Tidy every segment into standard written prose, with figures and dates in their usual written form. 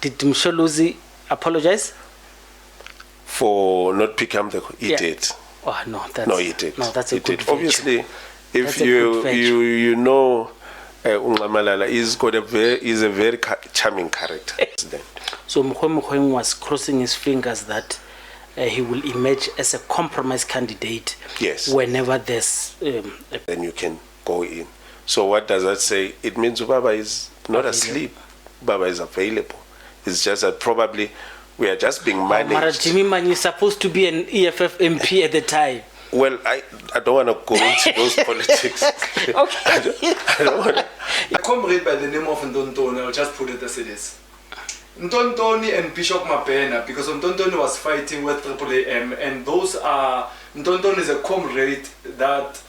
Did Msholozi apologize? For not picking up he did. Oh, no, He did. No, that's a good did. Obviously, if you know Ungamalala is a very charming character. So Mogoeng was crossing his fingers that he will emerge as a compromise candidate. Yes. Whenever there's then you can go in. So what does that say? It means Baba is not asleep. Baba is available. It's just that probably we are just being managed. Mara Jimmy Man is supposed to be an EFF MP at the time. Well, I don't want to go into those politics. Okay. I don't want to. A comrade by the name of Ntontoni, I'll just put it as it is. Ntontoni and Bishop Mabena, because Ntontoni was fighting with AAAM, and those are, Ntontoni is a comrade that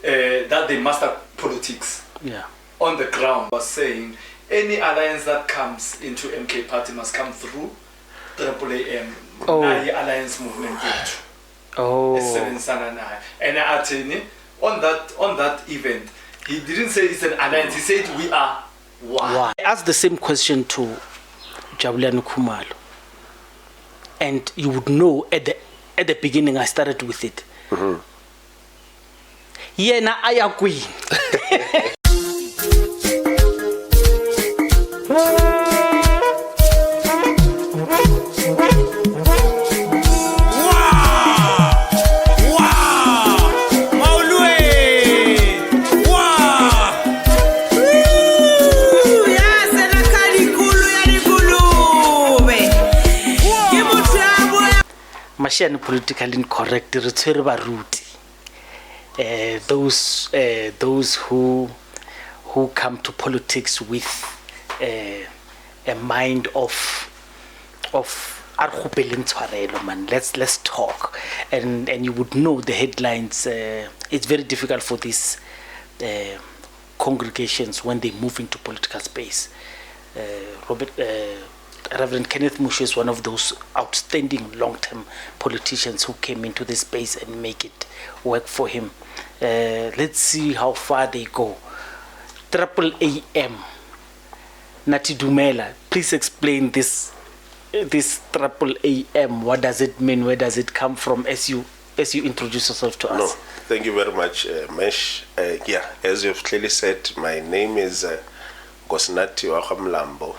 they master politics. Yeah. On the ground, was saying any alliance that comes into MK party must come through AAAM. Oh. Alliance movement. Oh. And on that event, he didn't say it's an alliance. He said we are one. I asked the same question to Jabulani Khumalo, and you would know at the beginning I started with it. Yena aya queen. Mashiane politically incorrect. Those who come to politics with a mind of man. Let's talk, and you would know the headlines. It's very difficult for these congregations when they move into political space. Reverend Kenneth Mushe is one of those outstanding long-term politicians who came into this space and make it work for him. Let's see how far they go. AAAM. Nati Dumela, please explain this AAAM. What does it mean? Where does it come from? As you introduce yourself to us. No, thank you very much, Mesh. As you've clearly said, my name is Gosnati Wahamlambo,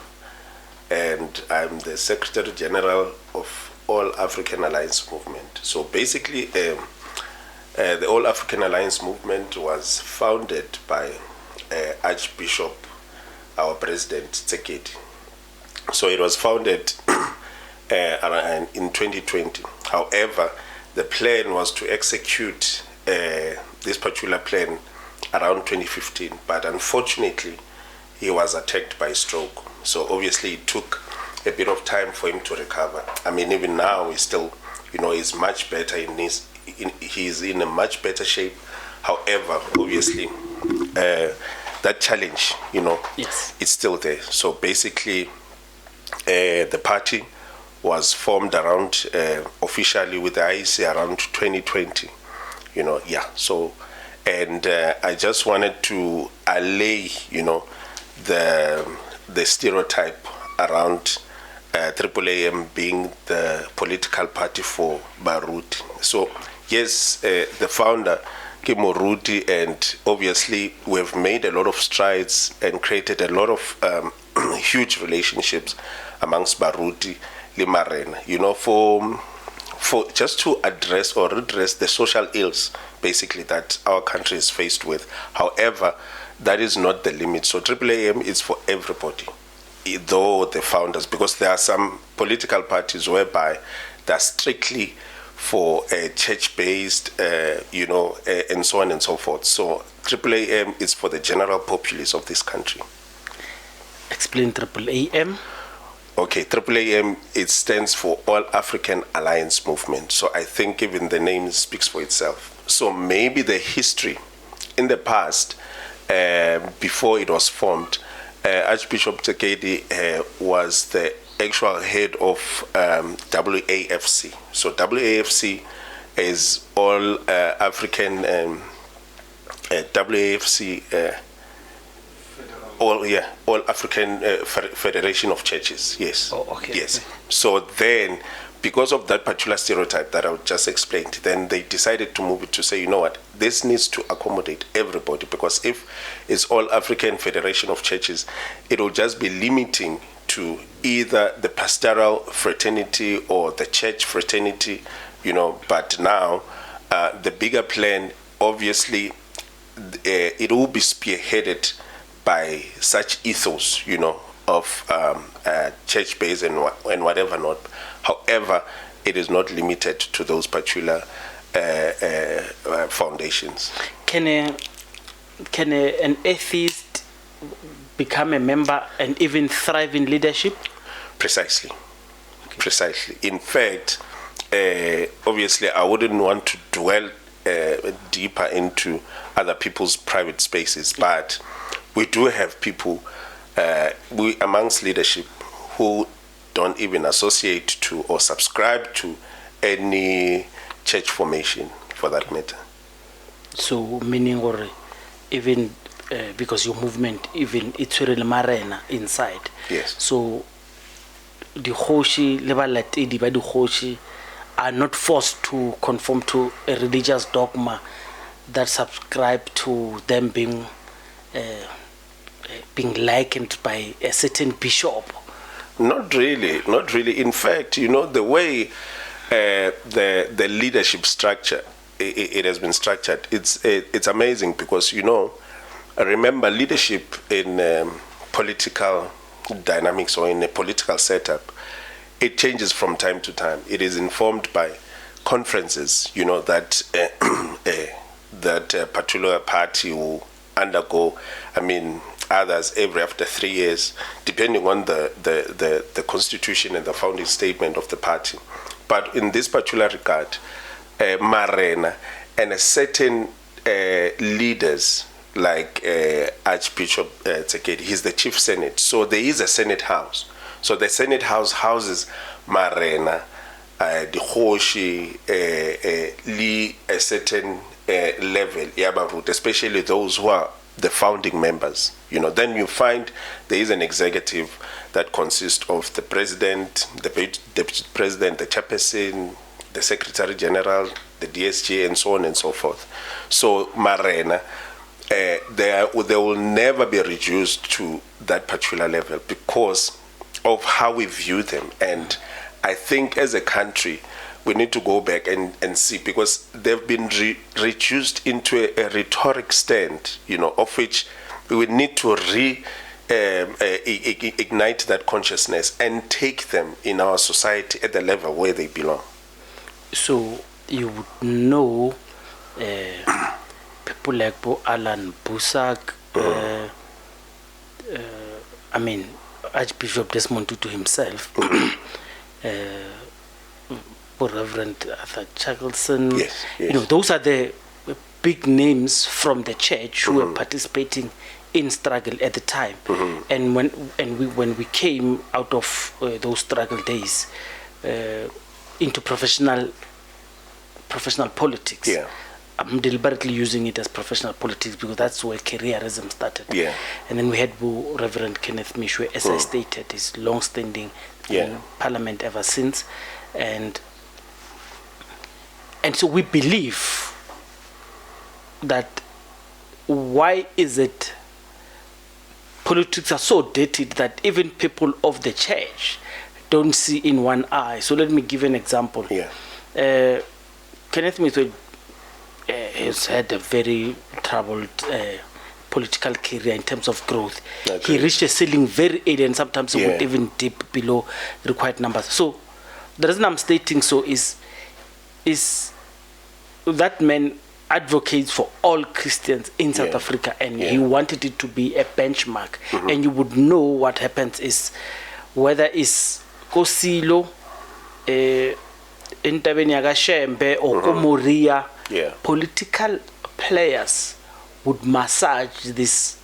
and I'm the Secretary General of All African Alliance Movement. So basically, the All African Alliance Movement was founded by Archbishop, our President Tsekedi. So it was founded in 2020. However, the plan was to execute this particular plan around 2015, but unfortunately, he was attacked by stroke. So obviously it took a bit of time for him to recover. I mean, even now he's still, he's much better he's in a much better shape. However, obviously, that challenge, yes, it's still there. So basically, the party was formed around, officially with the IEC around 2020, So, and I just wanted to allay, the stereotype around AAAM being the political party for Baruti. So yes, the founder Ke Moruti, and obviously we've made a lot of strides and created a lot of huge relationships amongst Baruti Limarena, for just to address or redress the social ills basically that our country is faced with. However, that is not the limit. So AAAM is for everybody, though the founders, because there are some political parties whereby they're strictly for church-based, and so on and so forth. So AAAM is for the general populace of this country. Explain AAAM. Okay, AAAM, it stands for All African Alliance Movement. So I think even the name speaks for itself. So maybe the history in the past, before it was formed, Archbishop Tsekedi was the actual head of WAFC. So WAFC is All African WAFC all African Federation of Churches. Yes. Oh, okay. Yes. So then, because of that particular stereotype that I just explained, then they decided to move it to say, you know what, this needs to accommodate everybody, because if it's all African Federation of Churches, it will just be limiting to either the pastoral fraternity or the church fraternity, but now the bigger plan, obviously, it will be spearheaded by such ethos, of church base and whatever not. However, it is not limited to those particular foundations. Can an atheist become a member and even thrive in leadership? Precisely. Okay. Precisely. In fact, obviously, I wouldn't want to dwell deeper into other people's private spaces, but we do have people amongst leadership who don't even associate to or subscribe to any church formation, for that matter. So, meaning, or even because your movement, even it's really marena inside. Yes. So, the Hoshi, the Hoshi are not forced to conform to a religious dogma that subscribe to them being likened by a certain bishop. Not really. In fact, the way the leadership structure it has been structured, it's amazing, because remember, leadership in political dynamics or in a political setup, it changes from time to time. It is informed by conferences, that that particular party will undergo. Others every after 3 years, depending on the constitution and the founding statement of the party. But in this particular regard, Marena and a certain leaders like Archbishop Tsekedi, he's the chief senate. So there is a senate house. So the senate house houses Marena, the Hoshi, a certain level, especially those who are the founding members. Then you find there is an executive that consists of the president, the deputy president, the chairperson, the secretary general, the DSG, and so on and so forth. So Marena, they will never be reduced to that particular level because of how we view them. And I think as a country, we need to go back and see, because they've been reduced into a rhetoric stand, of which we need to ignite that consciousness and take them in our society at the level where they belong. So you would know people like Alan Busak, Archbishop Desmond Tutu himself, Reverend Arthur Chuckleson. Yes. Those are the big names from the church who were participating in struggle at the time. And when we came out of those struggle days into professional politics. I'm deliberately using it as professional politics because that's where careerism started. And then we had Reverend Kenneth Mishwe, as I stated, is long-standing in Parliament ever since. And so we believe that why is it politics are so dated that even people of the church don't see in one eye. So let me give an example. Kenneth Mishwe has had a very troubled political career in terms of growth. He reached a ceiling very early, and sometimes he would even dip below required numbers. So the reason I'm stating so is that man advocates for all Christians in South Africa, and he wanted it to be a benchmark. And you would know what happens is whether it's Kosilo, Intabeni Agashembe, or Komoria, political players would massage this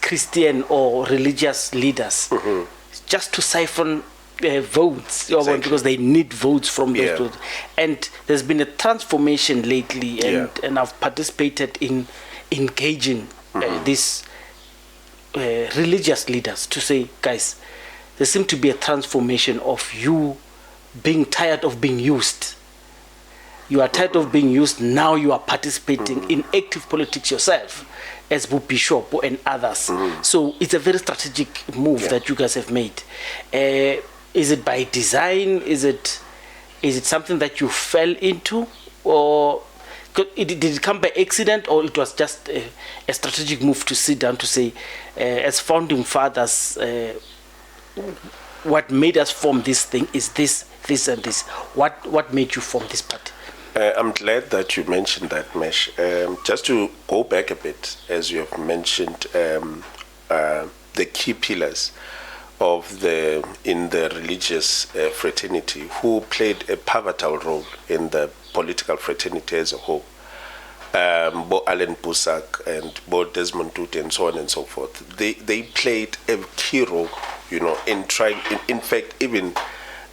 Christian or religious leaders just to siphon votes, because they need votes from those people. And there's been a transformation lately, and I've participated in engaging this religious leaders to say, guys, there seems to be a transformation of you being tired of being used. You are tired of being used. Now you are participating in active politics yourself, as Bishop and others. So it's a very strategic move that you guys have made. Is it by design? Is it something that you fell into, or did it come by accident, or it was just a strategic move to sit down to say, as founding fathers, what made us form this thing is this, and this. What made you form this party? I'm glad that you mentioned that, Mesh. Just to go back a bit, as you have mentioned, the key pillars in the religious fraternity, who played a pivotal role in the political fraternity as a whole. Bo Allen Busak and Bo Desmond Tutu and so on and so forth. They played a key role, in trying. In fact, even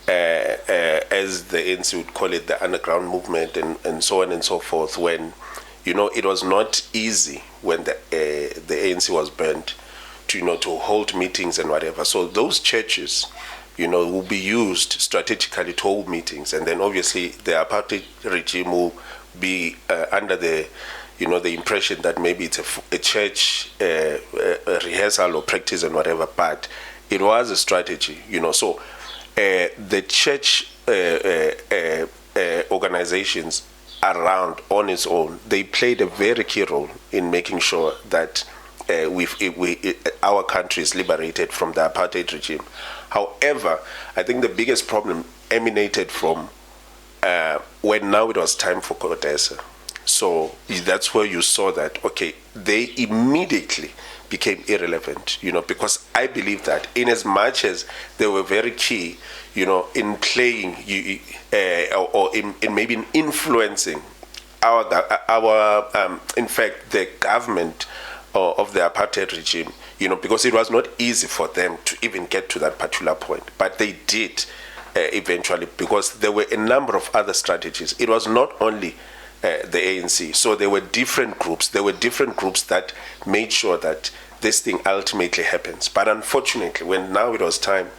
as the ANC would call it, the underground movement and so on and so forth, when it was not easy when the ANC was burned to hold meetings and whatever. So those churches will be used strategically to hold meetings, and then obviously the apartheid regime will be under the the impression that maybe it's a church rehearsal or practice and whatever, but it was a strategy, so the church organizations around on its own, they played a very key role in making sure that our country is liberated from the apartheid regime. However, I think the biggest problem emanated from when now it was time for Kodesa. So that's where you saw that, okay, they immediately became irrelevant, because I believe that in as much as they were very key, in playing or in maybe in influencing our in fact, the government of the apartheid regime, because it was not easy for them to even get to that particular point, but they did eventually, because there were a number of other strategies. It was not only the ANC, so there were different groups. There were different groups that made sure that this thing ultimately happens. But unfortunately, when now it was time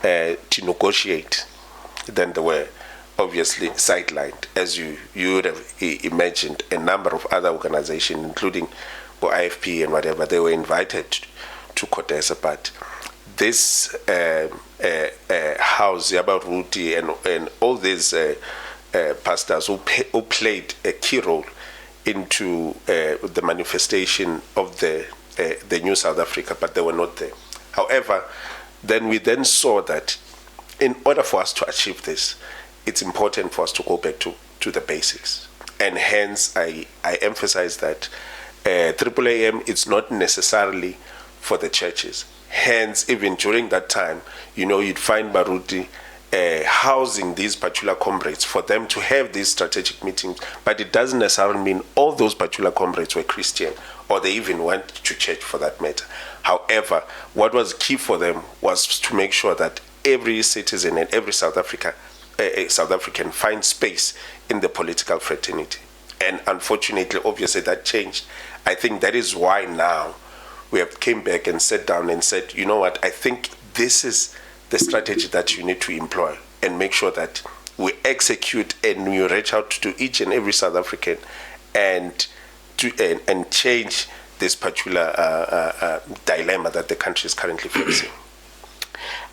to negotiate, then they were obviously sidelined. As you would have imagined, a number of other organizations, including IFP and whatever, they were invited to Kodesa, but this house, Yaba Ruti, and all these pastors who played a key role into the manifestation of the new South Africa, but they were not there. However, then we saw that in order for us to achieve this, it's important for us to go back to the basics. And hence, I emphasize that AAAM is not necessarily for the churches. Hence, even during that time, you'd find Baruti housing these particular comrades for them to have these strategic meetings, but it doesn't necessarily mean all those particular comrades were Christian or they even went to church for that matter. However, what was key for them was to make sure that every citizen and every South African finds space in the political fraternity. And unfortunately, obviously, that changed. I think that is why now we have came back and sat down and said, you know what, I think this is the strategy that you need to employ and make sure that we execute and we reach out to each and every South African and change this particular dilemma that the country is currently facing.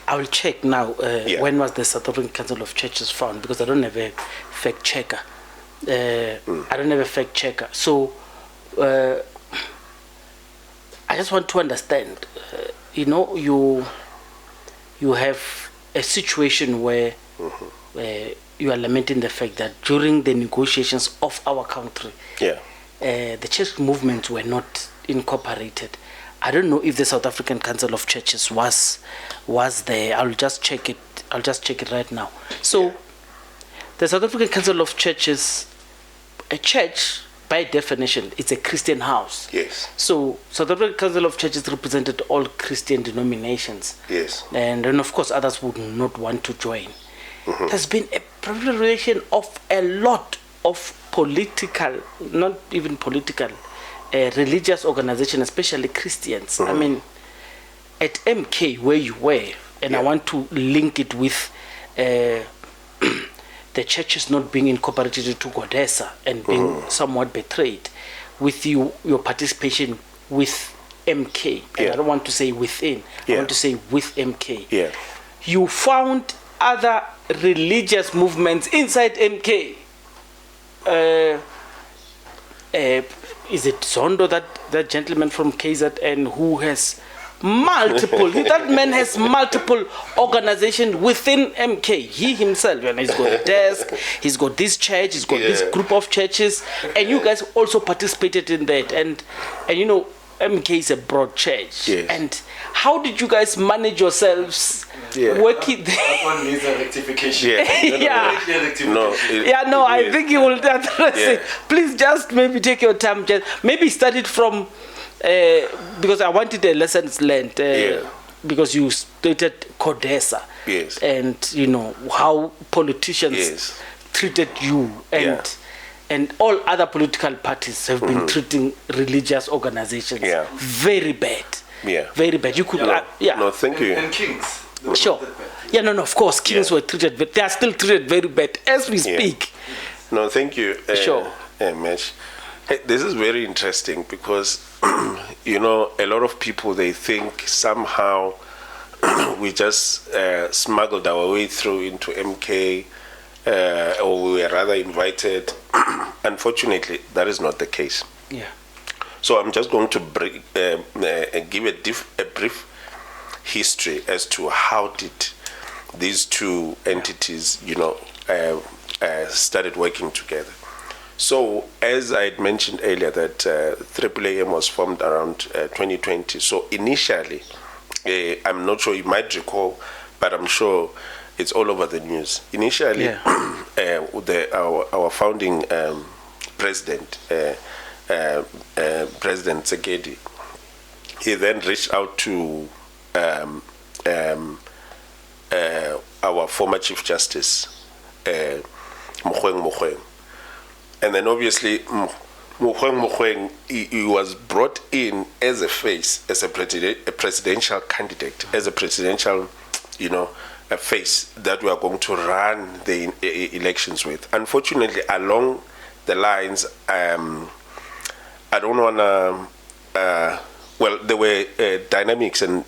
I will check now. When was the South African Council of Churches found? Because I don't have a fact checker. I don't have a fact checker. So I just want to understand. You have a situation where you are lamenting the fact that during the negotiations of our country, the church movements were not incorporated. I don't know if the South African Council of Churches was there. I'll just check it. I'll just check it right now. So, the South African Council of Churches, a church by definition, it's a Christian house. Yes. So, South African Council of Churches represented all Christian denominations. Yes. And then, of course, others would not want to join. There's been a proliferation of a lot of political, not even political, religious organizations, especially Christians. I mean, at MK where you were, and I want to link it with the churches not being incorporated into Godesa and being somewhat betrayed, with your participation with MK. And I don't want to say within, I want to say with MK. Yeah. You found other religious movements inside MK. Is it Zondo, that gentleman from KZN who has multiple, that man has multiple organizations within MK. He himself, and he's got a desk, he's got this church, he's got this group of churches, and you guys also participated in that. And you know, MK is a broad church. Yes. And how did you guys manage yourselves working there? That one needs a rectification. I think you will address it. Please just maybe take your time, just maybe start it from because I wanted a lessons learned, because you stated Kodesa, and you know how politicians treated you, and all other political parties have been treating religious organizations very bad, very bad. You could, No, thank you. And kings. Sure. Of course, kings were treated, but they are still treated very bad as we speak. No, thank you. Sure. Mesh. This is very interesting because, you know, a lot of people, they think somehow we just smuggled our way through into MK, or we were rather invited. Unfortunately, that is not the case. Yeah. So I'm just going to give a brief history as to how did these two entities, you know, started working together. So, as I had mentioned earlier, that AAAM was formed around 2020. So, initially, I'm not sure you might recall, but I'm sure it's all over the news. Initially, our founding president, President Tsekedi, he then reached out to our former Chief Justice, Mogoeng. And then obviously, Mogoeng, he was brought in as a face, as a presidential candidate, as a presidential, you know, a face that we are going to run the elections with. Unfortunately, along the lines, I don't want to, well, there were dynamics and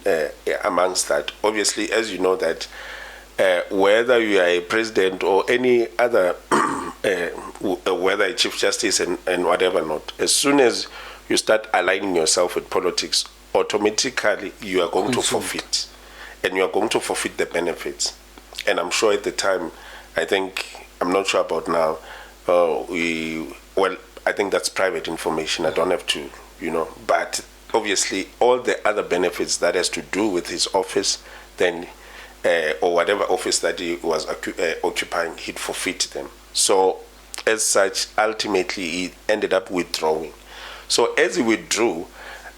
amongst that. Obviously, as you know that, whether you are a president or any other, whether a chief justice and whatever not, as soon as you start aligning yourself with politics, automatically you are going to forfeit. And you are going to forfeit the benefits. And I'm sure at the time, I'm not sure about now, I think that's private information. I don't have to, you know, but obviously all the other benefits that has to do with his office, then or whatever office that he was occupying, he'd forfeit them. So as such, ultimately he ended up withdrawing. So as he withdrew,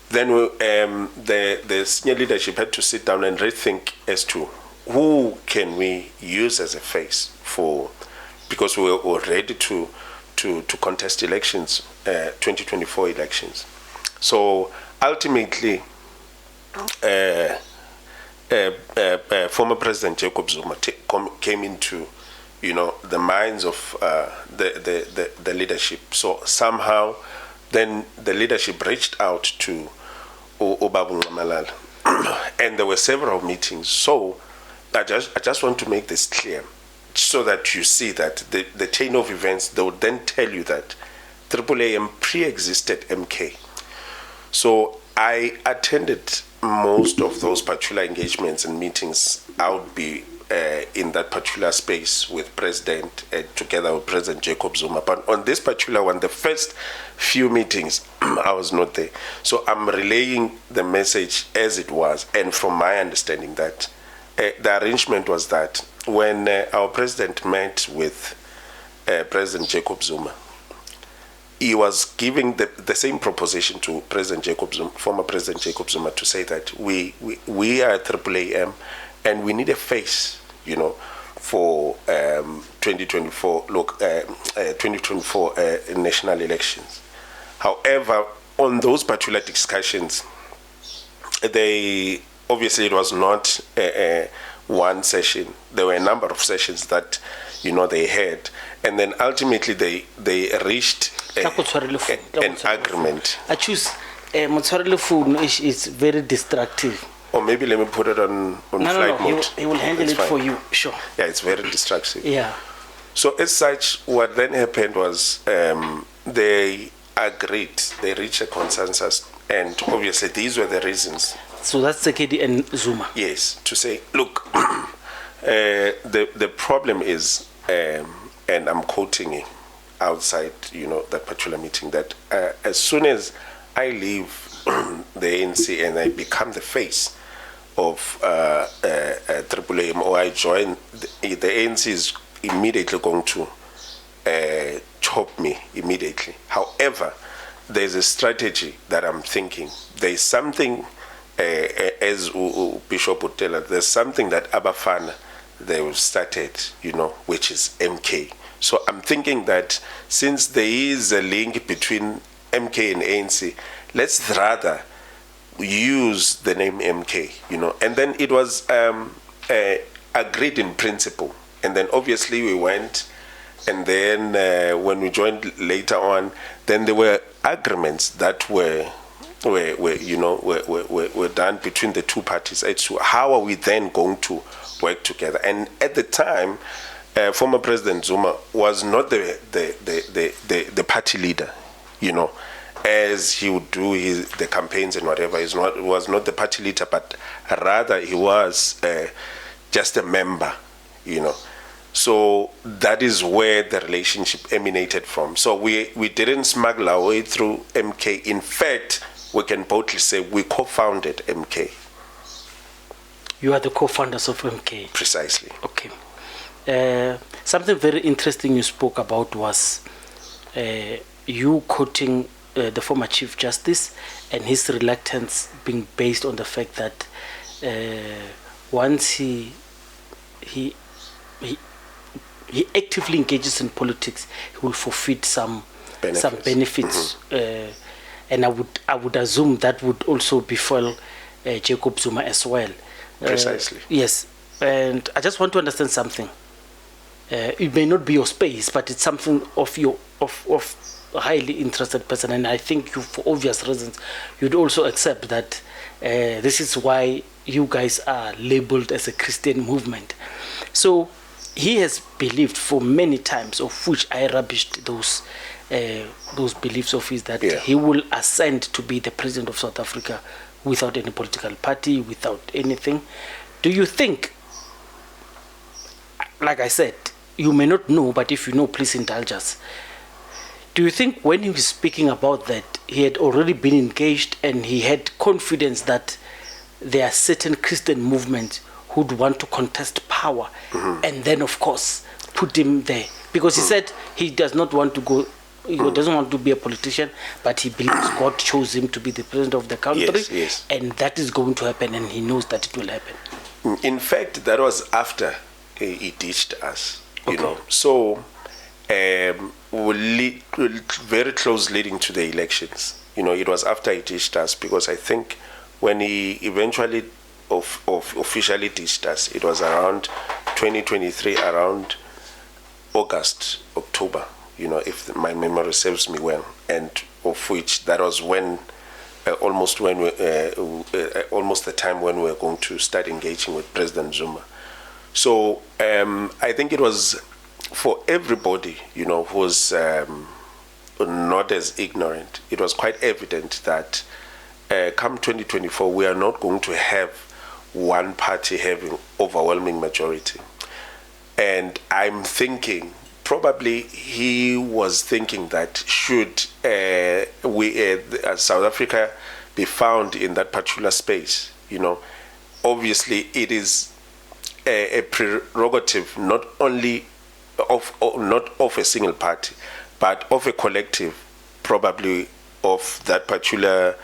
then the senior leadership had to sit down and rethink as to who can we use as a face for, because we were ready to contest elections, 2024 elections. So ultimately, former President Jacob Zuma came into, you know, the minds of the leadership. So somehow, then the leadership reached out to Obabu Ngamalala, and there were several meetings. So I just want to make this clear, so that you see that the chain of events, they would then tell you that AAAM pre-existed MK. So I attended most of those particular engagements and meetings. I would be in that particular space with President, together with President Jacob Zuma. But on this particular one, the first few meetings, I was not there. So I'm relaying the message as it was, and from my understanding that the arrangement was that when our president met with President Jacob Zuma, he was giving the same proposition to President Jacob Zuma, former President Jacob Zuma, to say that we are at AAAM and we need a face, you know, for 2024 national elections. However, on those particular discussions, they obviously it was not one session. There were a number of sessions that, they had, and then ultimately they reached an agreement. I choose Motshwarele phone is very destructive. Or maybe let me put it on flight mode. He will handle it for you, sure. Yeah, it's very destructive. Yeah. So as such, what then happened was they agreed, they reached a consensus, and obviously these were the reasons. So that's Tsekedi and Zuma. Yes, to say, look, the problem is, and I'm quoting outside, that particular meeting, that as soon as I leave the ANC and I become the face of AAAM, or I join, the ANC is immediately going to chop me immediately. However, there's a strategy that I'm thinking. There's something, as Bishop would tell us, there's something that Abafana, they started, which is MK. So I'm thinking that since there is a link between MK and ANC, let's rather use the name MK, and then it was agreed in principle. And then obviously we went, and then when we joined later on, then there were agreements that were done between the two parties as to how are we then going to work together. And at the time, former President Zuma was not the party leader, as he would do the campaigns and whatever. He was not the party leader, but rather he was just a member, So that is where the relationship emanated from. So we didn't smuggle our way through MK. In fact, we can boldly say we co-founded MK. You are the co-founders of MK. Precisely. Okay. Something very interesting you spoke about was you quoting the former Chief Justice and his reluctance being based on the fact that once he actively engages in politics, he will forfeit some benefits. And I would assume that would also befall Jacob Zuma as well. Precisely. Yes. And I just want to understand something. It may not be your space, but it's something of a highly interested person, and I think you, for obvious reasons, you'd also accept that this is why you guys are labeled as a Christian movement. So he has believed for many times, of which I rubbished those beliefs of his, that he will ascend to be the president of South Africa without any political party, without anything. Do you think, like I said, you may not know, but if you know, please indulge us. Do you think when he was speaking about that, he had already been engaged and he had confidence that there are certain Christian movements who'd want to contest power, and then, of course, put him there? Because he said he does not want to go, he doesn't want to be a politician, but he believes God chose him to be the president of the country, and that is going to happen, and he knows that it will happen. In fact, that was after he ditched us, you know. So, very close leading to the elections. It was after he ditched us, because I think when he eventually officially ditched us, it was around 2023, around August, October, if my memory serves me well, and of which that was when almost the time when we were going to start engaging with President Zuma. So I think it was for everybody, who was not as ignorant. It was quite evident that come 2024, we are not going to have one party having overwhelming majority. And I'm thinking, probably he was thinking that should South Africa be found in that particular space, obviously it is a prerogative not only not of a single party, but of a collective, probably of that particular,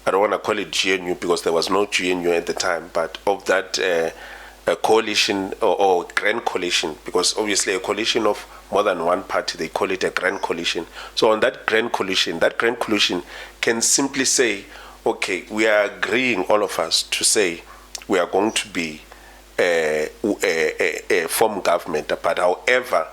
I don't want to call it GNU because there was no GNU at the time, but of that a coalition or grand coalition, because obviously a coalition of more than one party, they call it a grand coalition. So on that grand coalition can simply say, okay, we are agreeing, all of us, to say we are going to be a form government, but however,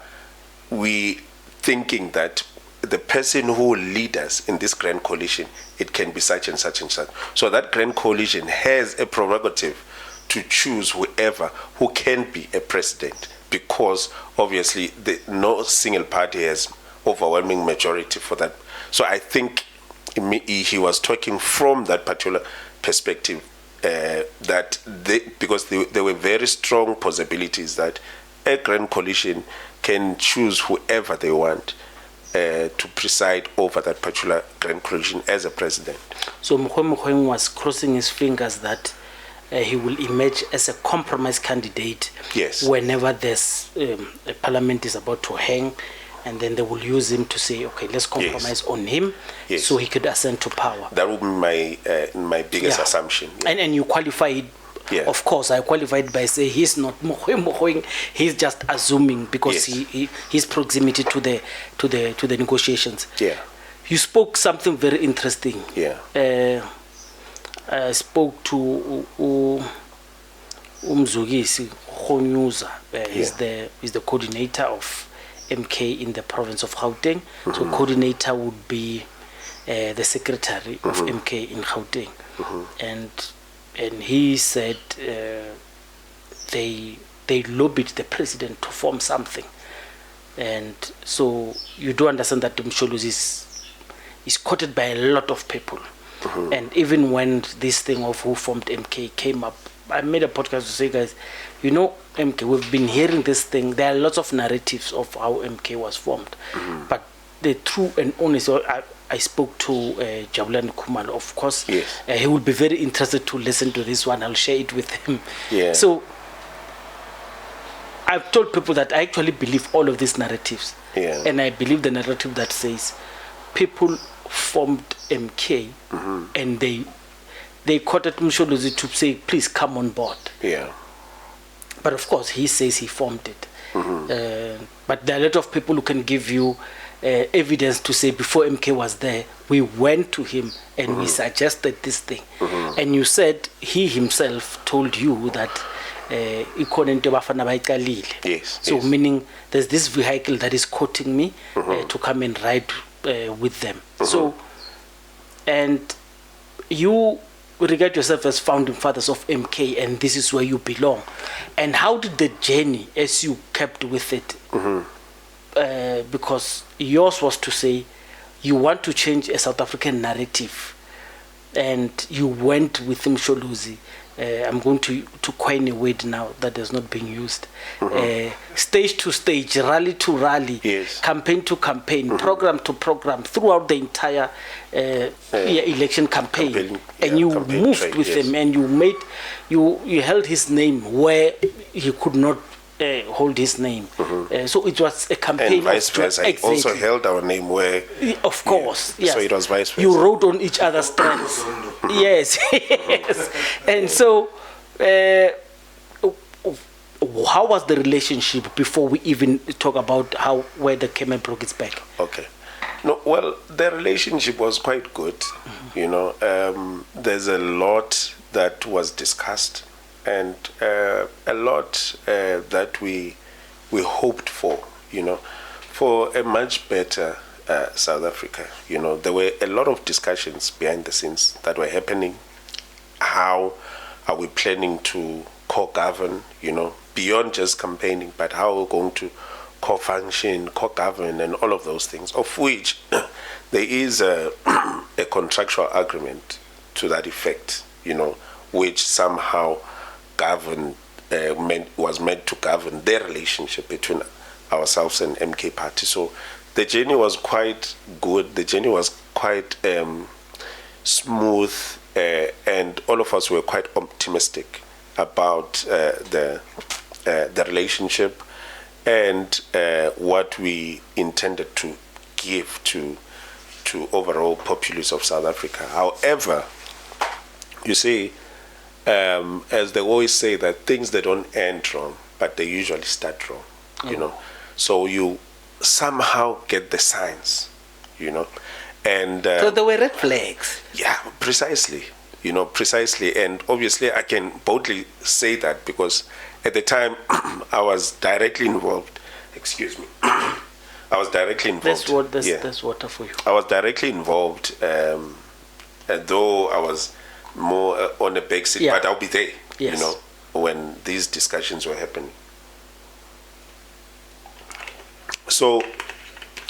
we thinking that the person who will lead us in this grand coalition, it can be such and such and such. So that grand coalition has a prerogative to choose whoever who can be a president, because obviously no single party has overwhelming majority for that. So I think he was talking from that particular perspective, that because there were very strong possibilities that a grand coalition can choose whoever they want to preside over that particular grand coalition as a president. So Mogoeng was crossing his fingers that he will emerge as a compromise candidate. Yes. Whenever there's a parliament is about to hang, and then they will use him to say, okay, let's compromise on him, so he could ascend to power. That would be my biggest assumption. Yeah. And you qualified. Yeah. Of course, I qualified by saying he's not Mogoeng. He's just assuming because his proximity to the negotiations. Yeah. You spoke something very interesting. Yeah. I spoke to Mzugisi Khonyuza. He's the coordinator of MK in the province of Gauteng. Mm-hmm. So coordinator would be the secretary of MK in Gauteng. Mm-hmm. And he said they lobbied the president to form something. And so you do understand that Msholuzi is quoted by a lot of people. Mm-hmm. And even when this thing of who formed MK came up, I made a podcast to say, guys, you know, MK, we've been hearing this thing. There are lots of narratives of how MK was formed. Mm-hmm. But the true and honest, I spoke to Jabulani Kumalo, of course. Yes. He would be very interested to listen to this one. I'll share it with him. Yeah. So I've told people that I actually believe all of these narratives. Yeah. And I believe the narrative that says people formed MK, mm-hmm. and they quoted Msholuzi to say, please come on board. Yeah. But of course, he says he formed it. Mm-hmm. But there are a lot of people who can give you evidence to say before MK was there, we went to him and mm-hmm. we suggested this thing. Mm-hmm. And you said he himself told you that yes. So meaning there's this vehicle that is quoting me mm-hmm. To come and ride with them. Mm-hmm. So, and you regard yourself as founding fathers of MK, and this is where you belong. And how did the journey, as you kept with it, mm-hmm. Because yours was to say you want to change a South African narrative, and you went with Msholuzi. I'm going to coin a word now that is not being used. Mm-hmm. Stage to stage, rally to rally, yes. Campaign to campaign, mm-hmm. program to program, throughout the entire election campaign. And you moved with him, and you held his name where he could not hold his name. Mm-hmm. So it was a campaign. And vice versa. Exactly. Also held our name where. Of course, yes. So it was vice versa. You rode on each other's strands. Yes, yes. And so, how was the relationship before we even talk about where the came and broke its back? Okay. No, well, the relationship was quite good. Mm-hmm. You know, there's a lot that was discussed, and a lot that we hoped for. You know, for a much better South Africa. You know, there were a lot of discussions behind the scenes that were happening. How are we planning to co-govern, you know, beyond just campaigning, but how we're going to co-function, co-govern, and all of those things, of which there is a contractual agreement to that effect, you know, which somehow was meant to govern the relationship between ourselves and MK Party. So the journey was quite good. The journey was quite smooth, and all of us were quite optimistic about the relationship and what we intended to give to overall populace of South Africa. However, you see, as they always say, that things that don't end wrong, but they usually start wrong. You know, so you somehow get the signs, you know, and so there were red flags. Yeah, precisely. precisely. And obviously I can boldly say that because at the time I was directly involved. Excuse me. I was directly involved. That's water for you. I was directly involved, though I was more on the back seat, but I'll be there, yes. when these discussions were happening. So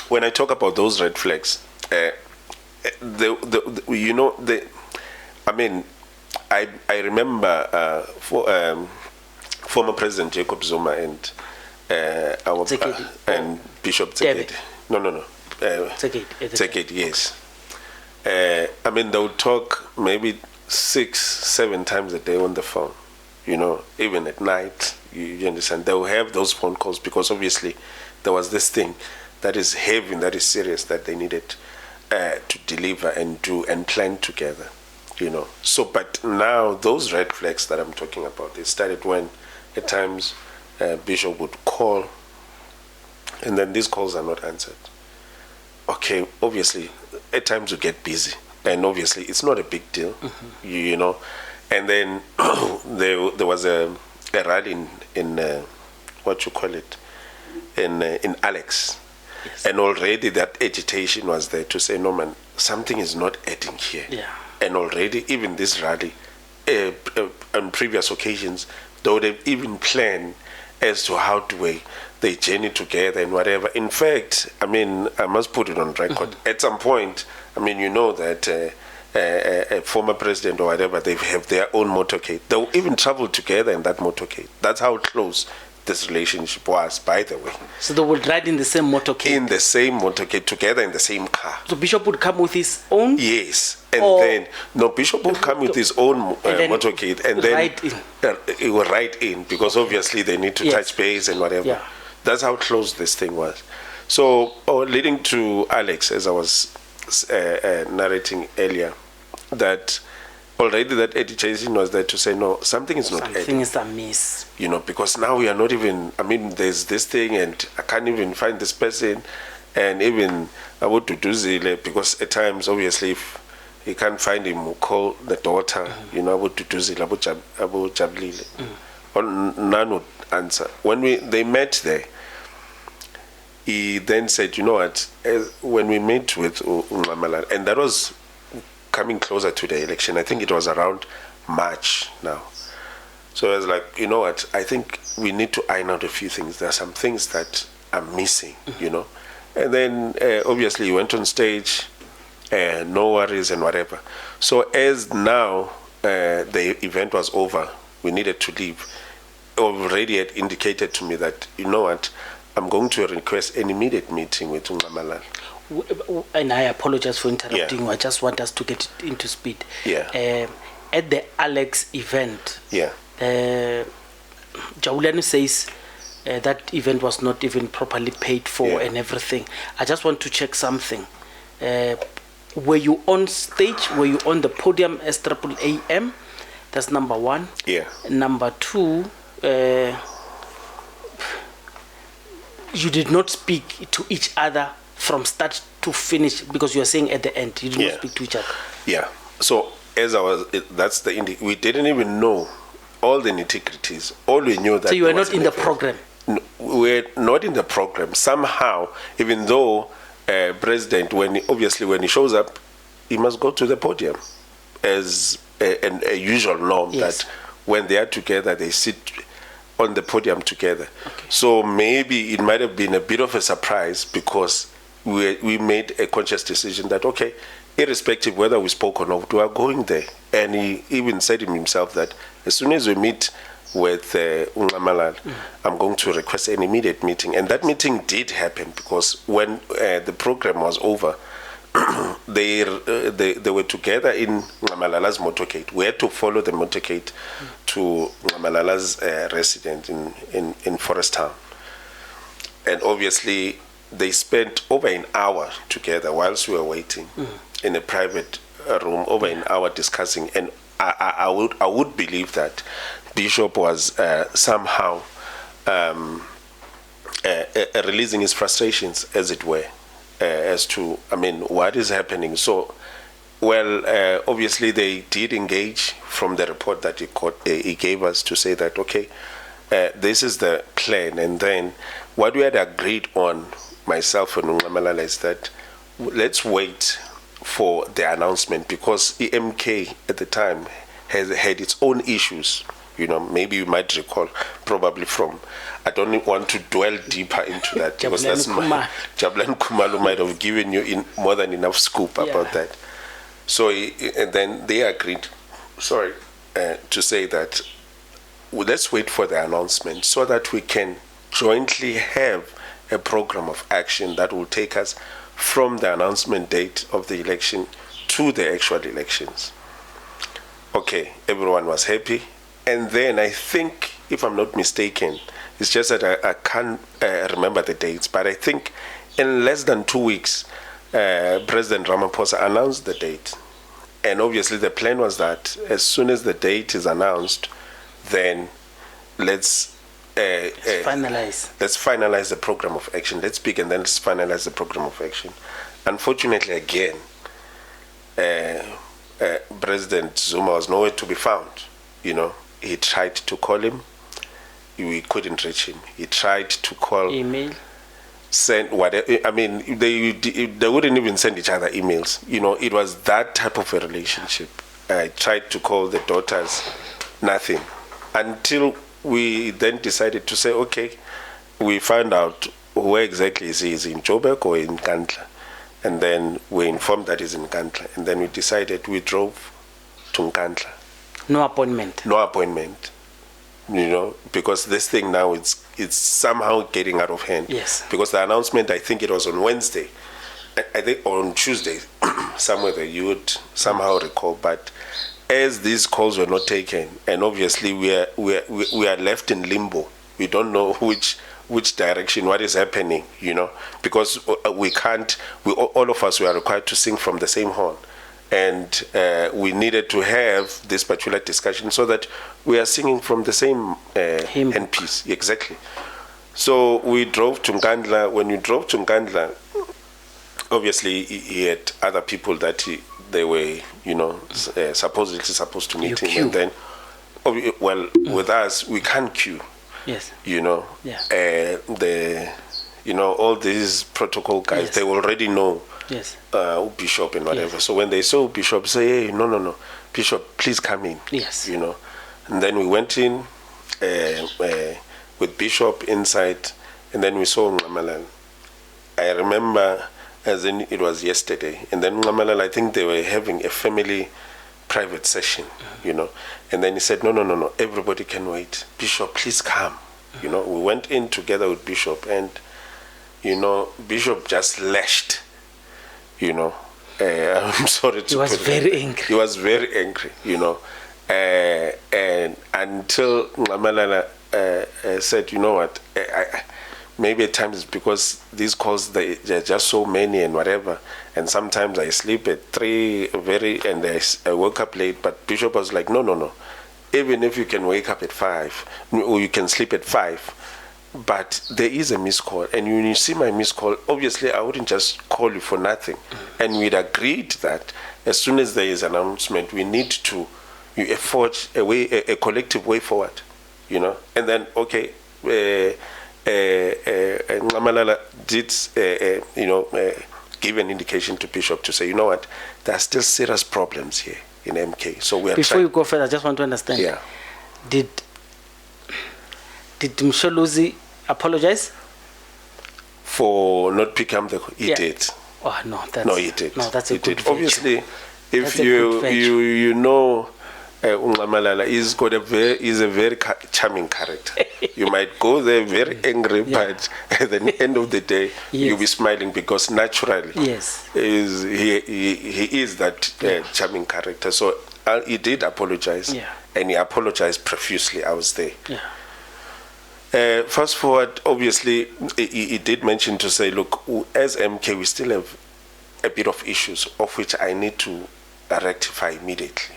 when I talk about those red flags, I remember former President Jacob Zuma and and Bishop Tsekedi. No. Tsekedi, yes. They would talk maybe 6-7 times a day on the phone, even at night. You understand? They will have those phone calls because obviously there was this thing that is heavy, that is serious, that they needed to deliver and do and plan together, So, but now those red flags that I'm talking about, they started when at times Bishop would call and then these calls are not answered. Okay, obviously, at times you get busy and obviously it's not a big deal, And then there was a rally in in Alex. Yes. And already that agitation was there to say, no man, something is not adding here. Yeah. And already even this rally, on previous occasions, they would have even planned as to how to they journey together and whatever. In fact, I must put it on record. At some point, that a former president or whatever, they have their own motorcade. They will even travel together in that motorcade. That's how close this relationship was, by the way. So they would ride in the same motorcade? In the same motorcade, together in the same car. So Bishop would come with his own? Yes. And Bishop would come with his own motorcade and then he will ride in because obviously they need to touch base and whatever. Yeah. That's how close this thing was. So, leading to Alex, as I was narrating earlier, that already that agitation was there to say, no, something is not Something is amiss. Because now we are not even, there's this thing and I can't even find this person. And even I would Duduzile, because at times, obviously, if he can't find him, we'll call the daughter, I would Duduzile, Abu Jablile. Or none would answer. When they met there, he then said, you know what, when we met with Ungamalan, and that was coming closer to the election, I think it was around March now. So I was like, you know what, I think we need to iron out a few things. There are some things that are missing, And then obviously he went on stage, no worries and whatever. So as now the event was over, we needed to leave. Already had indicated to me that, you know what, I'm going to request an immediate meeting with Ungamalan. And I apologize for interrupting you. I just want us to get into speed. Yeah. At the Alex event, Jaulani says that event was not even properly paid for and everything. I just want to check something. Were you on stage? Were you on the podium as AAAM? That's number one. Yeah. Number two, you did not speak to each other from start to finish because you are saying at the end you did not speak to each other. Yeah. So as I was, that's we didn't even know all the nitty-gritties. All we knew that. So you were not in the program. No, we're not in the program. Somehow, even though President, when he shows up, he must go to the podium as a usual norm. That when they are together, they sit on the podium together. Okay. So maybe it might have been a bit of a surprise because we made a conscious decision that, okay, irrespective whether we spoke or not, we are going there. And he even said himself that as soon as we meet with Ungamalan, I'm going to request an immediate meeting. And that meeting did happen because when the program was over, they were together in Ngamalala's motorcade. We had to follow the motorcade to Ngamalala's residence in Forest Town. And obviously, they spent over an hour together whilst we were waiting in a private room, over an hour discussing. And I would believe that Bishop was somehow releasing his frustrations, as it were, as to, what is happening. So Well, obviously they did engage from the report that he gave us to say that, okay, this is the plan. And then what we had agreed on, myself and Ungamalala, is that let's wait for the announcement, because EMK at the time has had its own issues. Maybe you might recall, probably from, I don't want to dwell deeper into that, because that's Jabulani Khumalo might have given you more than enough scoop about that. So and then they agreed, to say that let's wait for the announcement so that we can jointly have a program of action that will take us from the announcement date of the election to the actual elections. Okay, everyone was happy. And then I think, if I'm not mistaken, it's just that I can't remember the dates, but I think in less than 2 weeks, President Ramaphosa announced the date. And obviously the plan was that as soon as the date is announced, then let's finalize the program of action. Let's speak and then let's finalize the program of action. Unfortunately, again, President Zuma was nowhere to be found. He tried to call him, we couldn't reach him. He tried to call, email, send whatever. I mean, they wouldn't even send each other emails. It was that type of a relationship. I tried to call the daughters, nothing, until we then decided to say, okay, we found out where exactly is he. Is he in Joburg or in Nkandla? And then we informed that he's in Nkandla. And then we decided, we drove to Nkandla. No appointment. No appointment. Because this thing now, it's somehow getting out of hand. Yes. Because the announcement, I think it was on Wednesday. I think on Tuesday, somewhere that you would somehow recall. But as these calls were not taken, and obviously we are left in limbo. We don't know which direction, what is happening, because all of us were required to sing from the same horn. And we needed to have this particular discussion so that we are singing from the same handpiece. Exactly. So we drove to Nkandla. When we drove to Nkandla, obviously he had other people that they were, supposedly supposed to meet him. Queue. And then, with us, we can't queue. Yes. Yeah. All these protocol guys, Yes. they already know. Yes. Bishop and whatever. Yes. So when they saw Bishop, say, hey, no, Bishop, please come in. Yes. And then we went in with Bishop inside, and then we saw Ngamalan. I remember as in it was yesterday, and then Ngamalan, I think they were having a family private session, and then he said, no, everybody can wait. Bishop, please come. We went in together with Bishop, and Bishop just lashed. I'm sorry to He was very angry. He was very angry, and until Ngamalala said, you know what, maybe at times it's because these calls, they're just so many and whatever, and sometimes I sleep at 3 and I woke up late, but Bishop was like, no, even if you can wake up at 5, or you can sleep at 5, but there is a missed call, and when you see my missed call, obviously I wouldn't just call you for nothing. And we'd agreed that as soon as there is an announcement, we need to forge a collective way forward, And then, okay, Ngamalala did, give an indication to Bishop to say, you know what, there are still serious problems here in MK. So we are Before you go further, I just want to understand. Yeah. Did Msholozi apologize for not picking up the call? He did. Oh no, He did. No, that's a good did. Obviously, if That's a good Ungamalala is a very charming character. You might go there very angry, but at the end of the day, you'll be smiling because naturally, he is that charming character. So he did apologize, and he apologized profusely. I was there. Fast forward, obviously, he did mention to say, look, as MK, we still have a bit of issues of which I need to rectify immediately.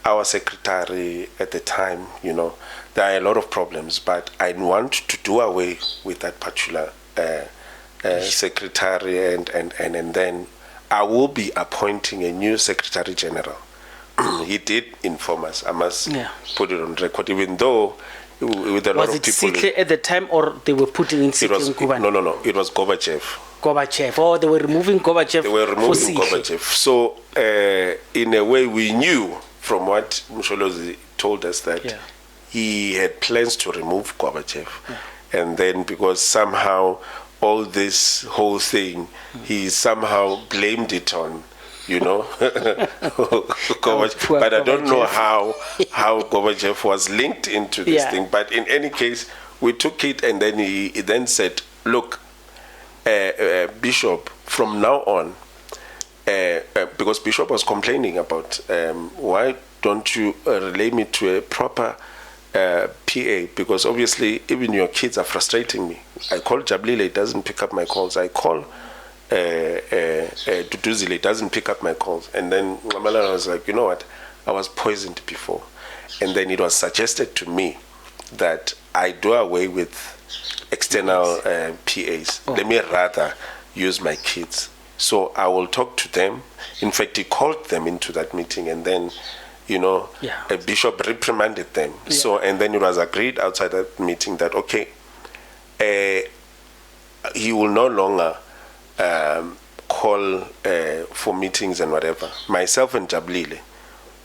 Our secretary at the time, there are a lot of problems, but I want to do away with that particular secretary, and then I will be appointing a new Secretary General. He did inform us. I must put it on record, even though with a lot of people. Was it Sihle at the time, or they were putting in Sihle and Kuban? No. It was Gorbachev. Gorbachev. Oh, they were removing Gorbachev. They were removing Gorbachev. So, in a way, we knew from what Msholozi told us that he had plans to remove Gorbachev. And then, because somehow all this whole thing, he somehow blamed it on, Gorbachev. But I don't know how Gorbachev was linked into this thing. But in any case, we took it, and then he then said, look, Bishop, from now on, because Bishop was complaining about why don't you relay me to a proper PA, because obviously even your kids are frustrating me. I call Jablile, it doesn't pick up my calls. I call Duduzile, it doesn't pick up my calls. And then Ngamala was like, you know what, I was poisoned before. And then it was suggested to me that I do away with external PAs. Let me rather use my kids. So I will talk to them. In fact, he called them into that meeting, and then a bishop reprimanded them. So, and then it was agreed outside that meeting that, okay, he will no longer call for meetings and whatever. Myself and Jablile,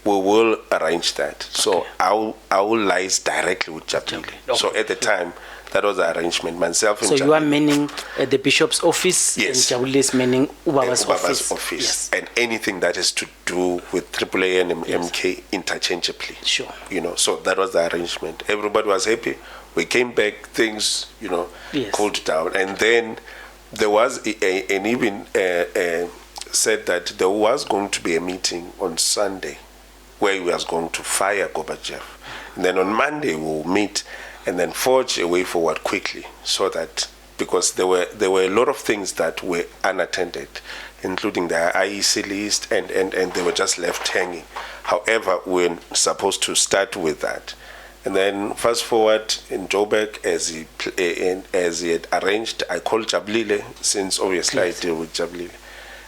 we will arrange that. So I will liaise directly with Jablile. So at the time, that was the arrangement. Myself and So Jablile. you are manning the bishop's office, and Jablile is manning Ubaba's office. Yes. And anything that has to do with AAAM and MK interchangeably. Sure. So that was the arrangement. Everybody was happy. We came back, things, cooled down. And then there was and even said that there was going to be a meeting on Sunday where he was going to fire Gorbachev. And then on Monday we'll meet and then forge a way forward quickly, so that, because there were a lot of things that were unattended, including the IEC list, and they were just left hanging. However, we're supposed to start with that. And then fast forward in Joburg, as he had arranged, I called Jablile, since obviously I deal with Jablile.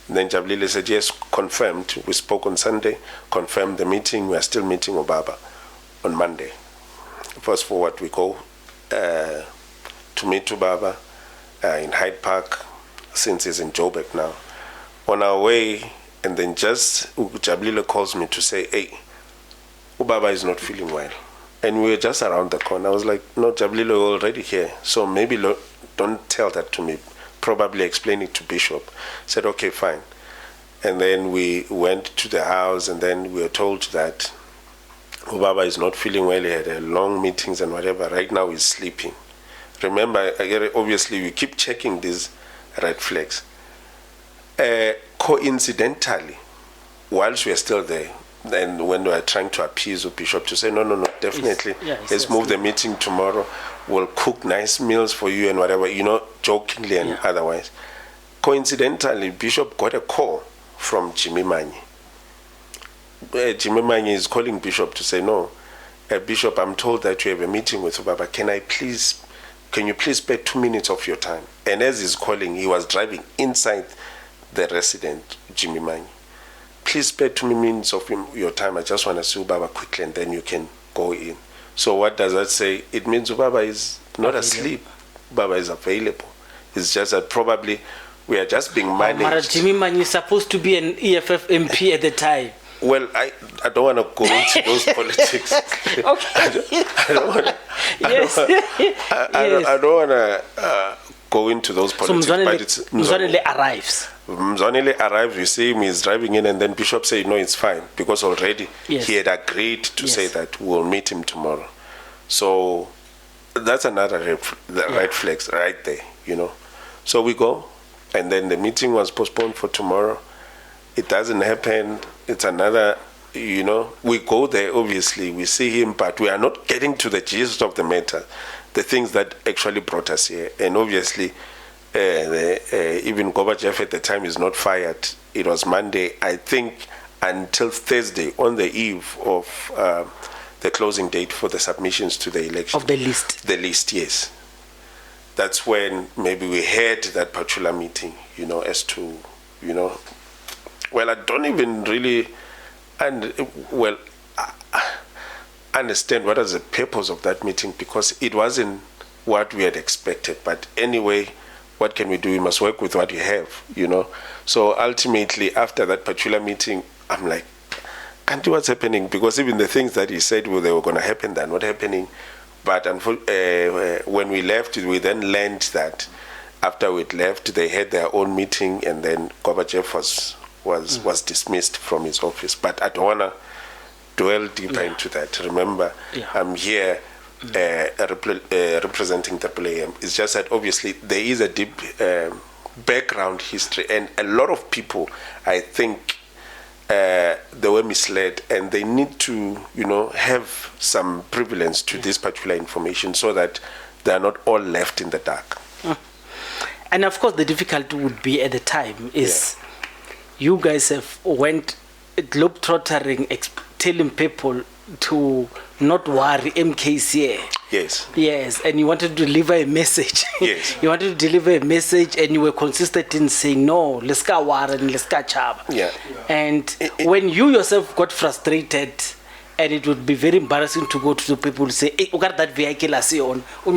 And then Jablile said, yes, confirmed. We spoke on Sunday, confirmed the meeting. We are still meeting Obaba on Monday. Fast forward, we go to meet Obaba in Hyde Park, since he's in Joburg now. On our way, and then just Jablile calls me to say, hey, Obaba is not feeling well. And we were just around the corner. I was like, no, Jablile, we're already here. So maybe don't tell that to me. Probably explain it to Bishop. Said, okay, fine. And then we went to the house, and then we were told that Obaba is not feeling well. He had long meetings and whatever. Right now he's sleeping. Remember, obviously we keep checking these red flags. Coincidentally, whilst we are still there, and when we are trying to appease the bishop to say, no, definitely, let's move the meeting tomorrow. We'll cook nice meals for you and whatever, jokingly and otherwise. Coincidentally, Bishop got a call from Jimmy Manyi. Jimmy Manyi is calling Bishop to say, no, Bishop, I'm told that you have a meeting with Obaba. Can you please spare 2 minutes of your time? And as he's calling, he was driving inside the resident, Jimmy Manyi. Please spare 2 minutes of your time. I just want to see Obaba quickly, and then you can go in. So what does that say? It means Obaba is not asleep. Obaba is available. It's just that probably we are just being managed. Jimmy Manyi is supposed to be an EFF MP at the time. Well, I don't want to go into those politics. Okay. I don't want to go into those politics. So Mzwanele arrives. Mzwanele arrives, you see him, he's driving in, and then Bishop said, no, it's fine, because already he had agreed to say that we'll meet him tomorrow. So that's another red flags right there, So we go, and then the meeting was postponed for tomorrow. It doesn't happen. It's another, we go there, obviously, we see him, but we are not getting to the gist of the matter, the things that actually brought us here. And obviously, even Gorbachev at the time is not fired. It was Monday, I think, until Thursday, on the eve of the closing date for the submissions to the election. Of the list. The list, yes. That's when maybe we had that particular meeting, as to, well, I don't even really understand what was the purpose of that meeting, because it wasn't what we had expected. But anyway, what can we do? We must work with what you have, you know. So ultimately, after that particular meeting, I'm like, can't do what's happening, because even the things that he said they were going to happen, they're not happening. But when we left, we then learned that after we'd left, they had their own meeting, and then Gorbachev was dismissed from his office. But I don't want to dwell deeper into that. Remember, I'm here representing the AAAM. It's just that obviously there is a deep background history, and a lot of people, I think, they were misled, and they need to, you know, have some prevalence to this particular information so that they are not all left in the dark. And of course, the difficulty would be at the time is you guys have went globetrottering, telling people to not worry, MK's here. Yes. Yes, and you wanted to deliver a message. Yes. You wanted to deliver a message, and you were consistent in saying, no, let's go worry and let's go chaba. Yeah. And when you yourself got frustrated, and it would be very embarrassing to go to the people and say, hey, you got that vehicle I see on. The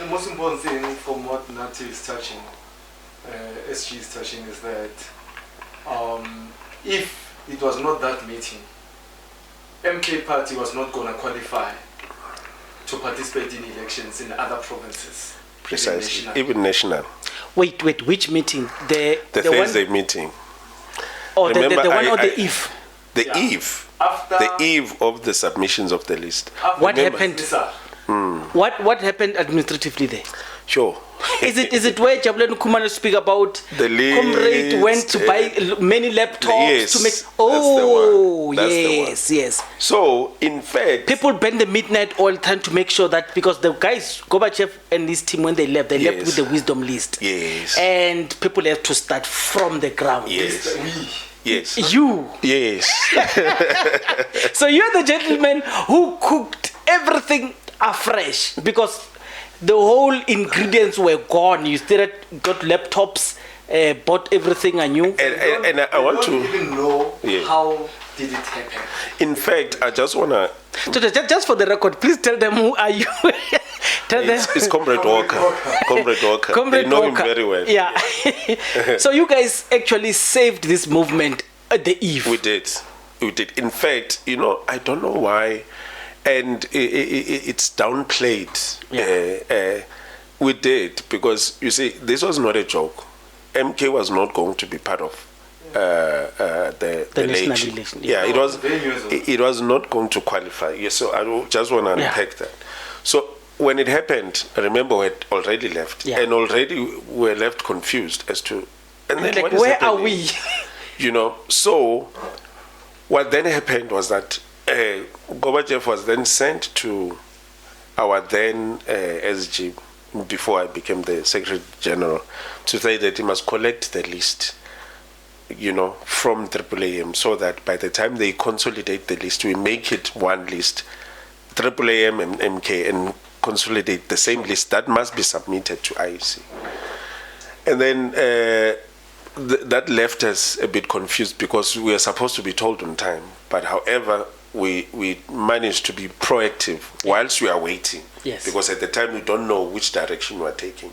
most important thing from what Nati is touching, SG is touching, is that if it was not that meeting, MK party was not going to qualify to participate in elections in other provinces. Precisely, even national. Wait, which meeting? The Thursday meeting. Oh, remember, the one on the eve? The eve. After the eve of the submissions of the list. What happened? What happened administratively there? Sure. Is it where Jabulani Kumalo speak about the list, Comrade went to buy many laptops to make? Oh, that's the one. Yes. So in fact, people bend the midnight oil trying to make sure that, because the guys Gorbachev and his team, when they left left with the wisdom list. Yes. And people have to start from the ground. Yes. Yes. You. Yes. So you're the gentleman who cooked everything afresh, because the whole ingredients were gone. You still got laptops, bought everything anew. And I want to even know how did it happen. In fact, I just want to... So just for the record, please tell them who are you. Tell them. It's Comrade Walker. Comrade Walker. They know him very well. Yeah. So you guys actually saved this movement at the eve. We did. In fact, you know, I don't know why, and it's downplayed. We did, because you see, this was not a joke. MK was not going to be part of the election. Yeah, it was not going to qualify. Yes, so I just want to unpack that. So when it happened, remember, we had already left, and already we were left confused as to, and then like, where are we? You know, so what then happened was that Gorbachev was then sent to our then SG, before I became the Secretary General, to say that he must collect the list, you know, from AAAM, so that by the time they consolidate the list, we make it one list, AAAM and MK, and consolidate the same list that must be submitted to IEC. And then that left us a bit confused, because we were supposed to be told on time, but however, we managed to be proactive whilst we are waiting, because at the time we don't know which direction we are taking.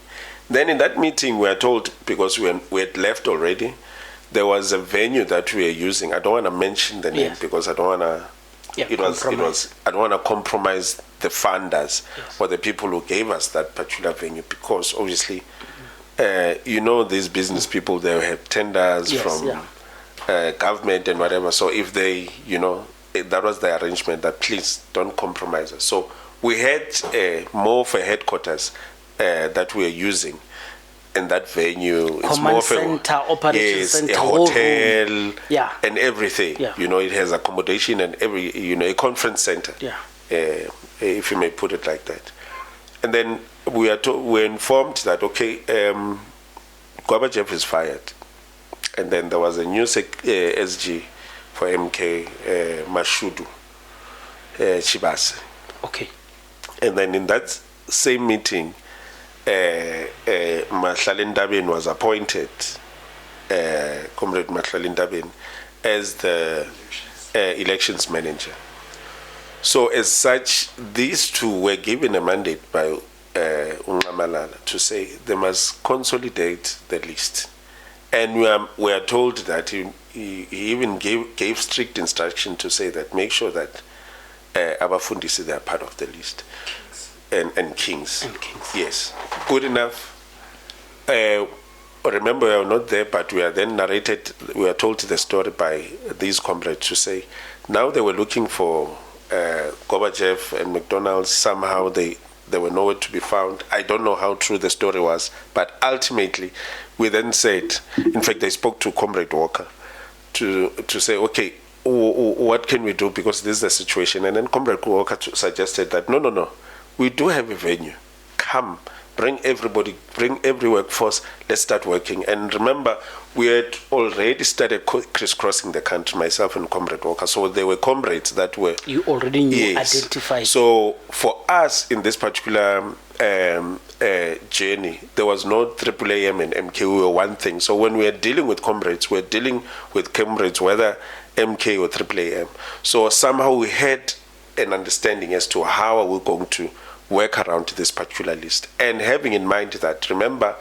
Then in that meeting we are told, because we had left already, there was a venue that we were using. I don't want to mention the name because I don't want to. I don't want to compromise the funders or the people who gave us that particular venue, because obviously, you know, these business people, they have tenders from government and whatever. So if they, you know, that was the arrangement, that please don't compromise us. So we had more of a headquarters that we are using, and that venue, it's more of a center, a hotel, and everything. You know, it has accommodation and a conference center. If you may put it like that. And then we're informed that Gorbachev is fired, and then there was a new SG for MK, Mashudu Chibase. Okay. And then in that same meeting, Mahlalendabin was appointed Comrade Mahlali Ndabeni as the elections manager. So as such, these two were given a mandate by Ungamalala to say they must consolidate the list. And we are told that he even gave strict instruction to say that make sure that Abafundisi, they are part of the list. And Kings. And Kings. Yes. Good enough. Remember, we are not there, but we are then narrated, we are told the story by these comrades to say, now they were looking for Gorbachev and McDonald's. Somehow they were nowhere to be found. I don't know how true the story was, but ultimately, we then said, in fact, they spoke to Comrade Walker to say, okay, what can we do, because this is the situation. And then Comrade Walker suggested that, no, we do have a venue. Come, bring everybody, bring every workforce, let's start working. And remember, we had already started crisscrossing the country, myself and Comrade Walker. So there were comrades that were... You already knew, yes, identified. So for us in this particular journey, there was no AAAM and MK, we were one thing. So when we are dealing with comrades, we're dealing with comrades, whether MK or AAAM. So somehow we had an understanding as to how are we going to work around this particular list, and having in mind that, remember,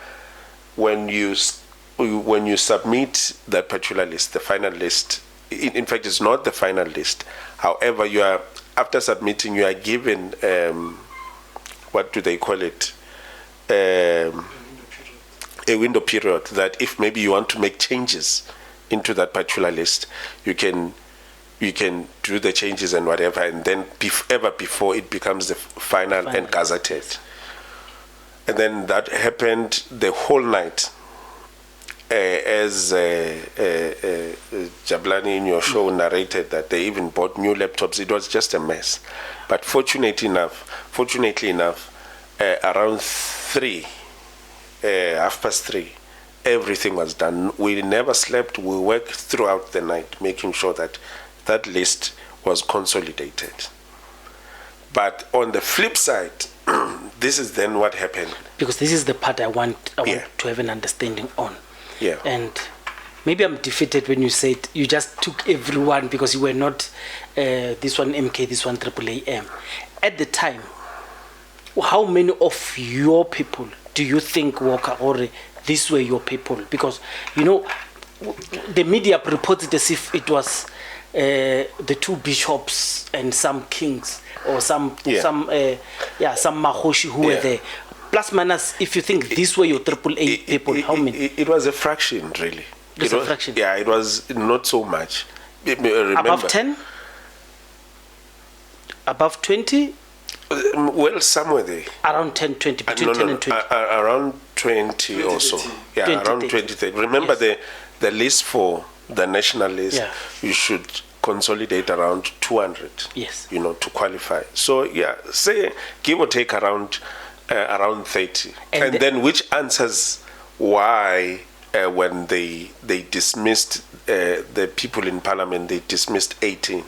when you submit that particular list, the final list, in fact it's not the final list, however, you are, after submitting, you are given what do they call it, a window period, that if maybe you want to make changes into that particular list, you can do the changes and whatever, and then ever before it becomes the final and gazetted. And then that happened the whole night. As Jablani in your show narrated that they even bought new laptops. It was just a mess. But fortunately enough, around 3:30, everything was done. We never slept. We worked throughout the night, making sure that that list was consolidated. But on the flip side, this is then what happened. Because this is the part I want to have an understanding on. Yeah. And maybe I'm defeated when you said you just took everyone because you were not this one MK, this one AAAM. At the time, how many of your people do you think, Walker, or these were your people? Because, the media reports it as if it was the two bishops and some kings or some mahoshi who were there. Plus minus, if you think these were your AAA people, how many? It was a fraction, really. It was a fraction? Yeah, it was not so much. Remember, above 10? Above 20? Well, somewhere there. Around 10, 20, between 10 and 20. Around 20 or so. Yeah, 20, around 20. Remember, yes, the list for the national list, you should consolidate around 200. Yes. To qualify. So, say, give or take around 30. And then which answers why when they dismissed the people in parliament, they dismissed 18.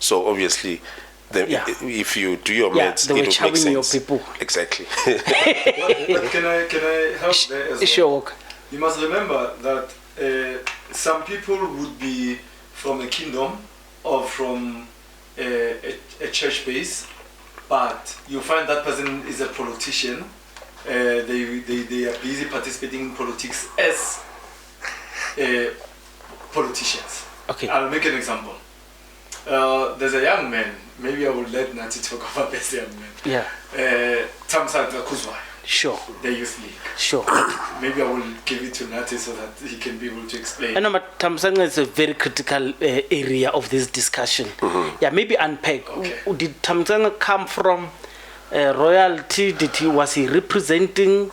So obviously, if you do your maths, they were it would make sense. your people. Exactly. but can I help there as well? Sure. You must remember that some people would be from a kingdom or from a church base, but you find that person is a politician. They are busy participating in politics as politicians. Okay. I'll make an example. There's a young man, maybe I will let Nati talk about this young man. Yeah. Tamsa Kuzwa. Sure. The youth league. Sure. Maybe I will give it to Nati so that he can be able to explain. I know, but Tamsanga is a very critical area of this discussion. Mm-hmm. Yeah, maybe unpack. Okay. Did Tamsanga come from royalty? Was he representing?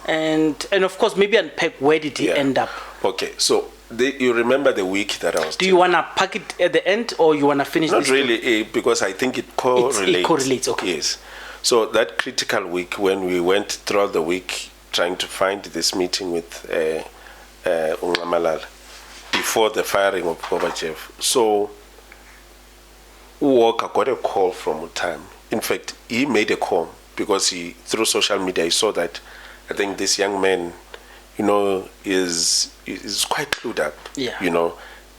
And of course, maybe unpack where did he end up? Okay, so you remember the week that I was... Do you want to pack it at the end, or you want to finish Not this? Not really, because I think it correlates. It correlates, okay. Yes. So that critical week, when we went throughout the week trying to find this meeting with Ungamalala before the firing of Gorbachev, so Walker got a call from Time. In fact, he made a call because through social media, he saw that I think this young man, is quite clued up. Yeah.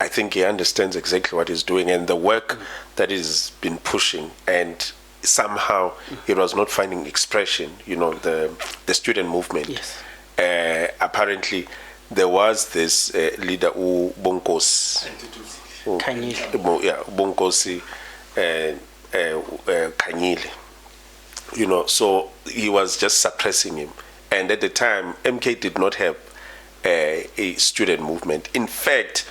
I think he understands exactly what he's doing and the work that he's been pushing, and somehow it was not finding expression, the student movement. Yes. Apparently, there was this leader, Bonkosi. Khanyile. Yeah, Bonkosi Khanyile. So he was just suppressing him. And at the time, MK did not have a student movement. In fact,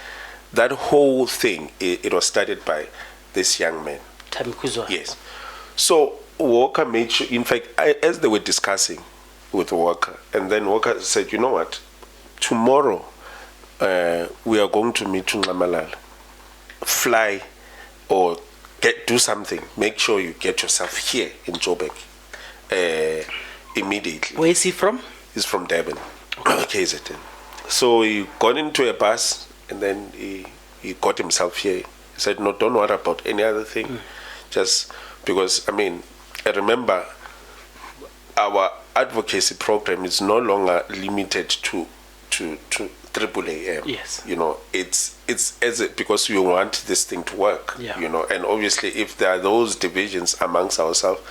that whole thing, it was started by this young man. Tamikuzwa. Yes. So Walker made sure, in fact, as they were discussing with Walker, and then Walker said, you know what, tomorrow we are going to meet Malala. Fly or do something. Make sure you get yourself here in Joburg immediately. Where is he from? He's from Durban. Okay. KZN. So he got into a bus and then he got himself here. He said, no, don't worry about any other thing. Just because, I remember our advocacy program is no longer limited to AAAM. Yes. It's because we want this thing to work. Yeah. And obviously if there are those divisions amongst ourselves,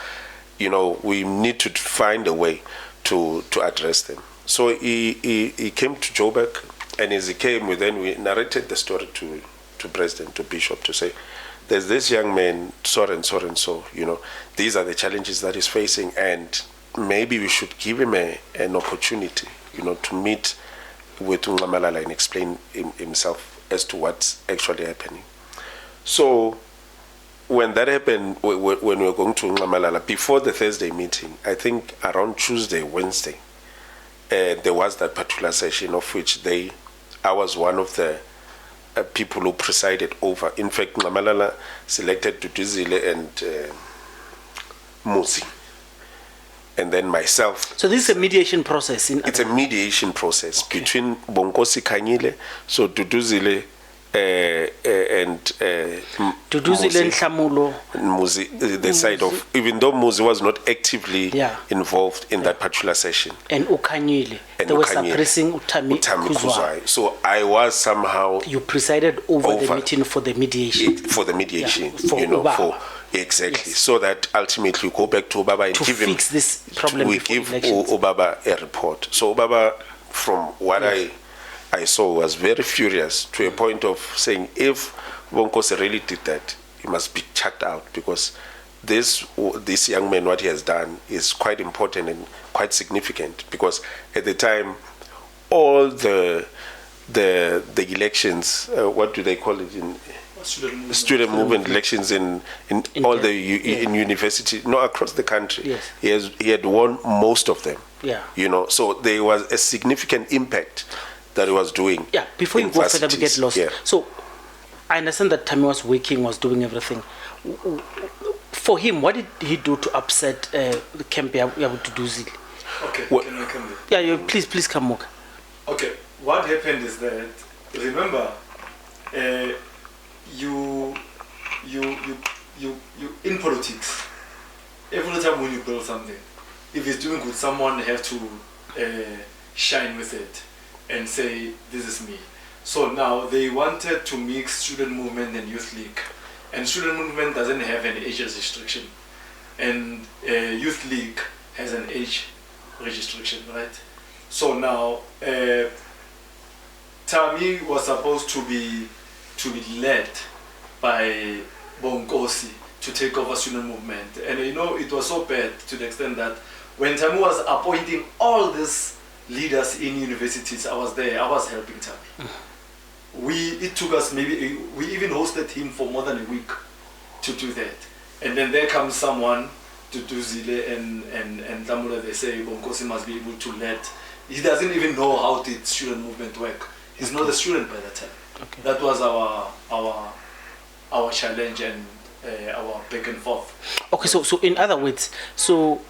we need to find a way to address them. So he came to Joburg, and as he came, we narrated the story to President, to Bishop, to say, there's this young man, so and so and so, these are the challenges that he's facing, and maybe we should give him an opportunity, to meet with Malala and explain himself as to what's actually happening. So when that happened, when we were going to Malala, before the Thursday meeting, I think around Tuesday, Wednesday, there was that particular session of which I was one of the people who presided over. In fact, Malala selected Duduzile and Muzi, and then myself. So this is a mediation process? It's a mediation process between Bonkosi Khanyile, so Duduzile and Duduzile and Hlamulo. Muzi, the side of, even though Muzi was not actively involved in that particular session. And Khanyile. They were suppressing Utami Kuzwai. So I was somehow... You presided over the meeting for the mediation. For the mediation, for exactly. Yes. So that ultimately we go back to Obaba and to give fix him... this problem. We give Obaba a report. So Obaba, from what I saw, was very furious to a point of saying, if Bonkosi really did that, he must be chucked out, because this young man, what he has done is quite important and quite significant, because at the time, all the elections, what do they call it in student movement elections in all the in university, across the country. Yes. He had won most of them. Yeah. So there was a significant impact that he was doing. Yeah, before you go further, we get lost. Yeah. So I understand that Tammy was working, was doing everything. For him, what did he do to upset the camp Duduzile? Okay, can I come there? Yeah, please come, Moka. Okay, what happened is that, remember, you in politics, every time when you build something, if it's doing good, someone have to shine with it and say, this is me. So now they wanted to mix student movement and youth league. And student movement doesn't have an age restriction. And youth league has an age restriction, right? So now, Tami was supposed to be led by Bonkosi to take over student movement. And it was so bad to the extent that when Tami was appointing all these leaders in universities, I was there, I was helping Tami. It took us we even hosted him for more than a week to do that. And then there comes someone, Duduzile and Lamula, they say Bonkosi must be able to lead. He doesn't even know how did student movement work. He's not a student by that time. Okay. That was our challenge and our back and forth. Okay, so in other words, so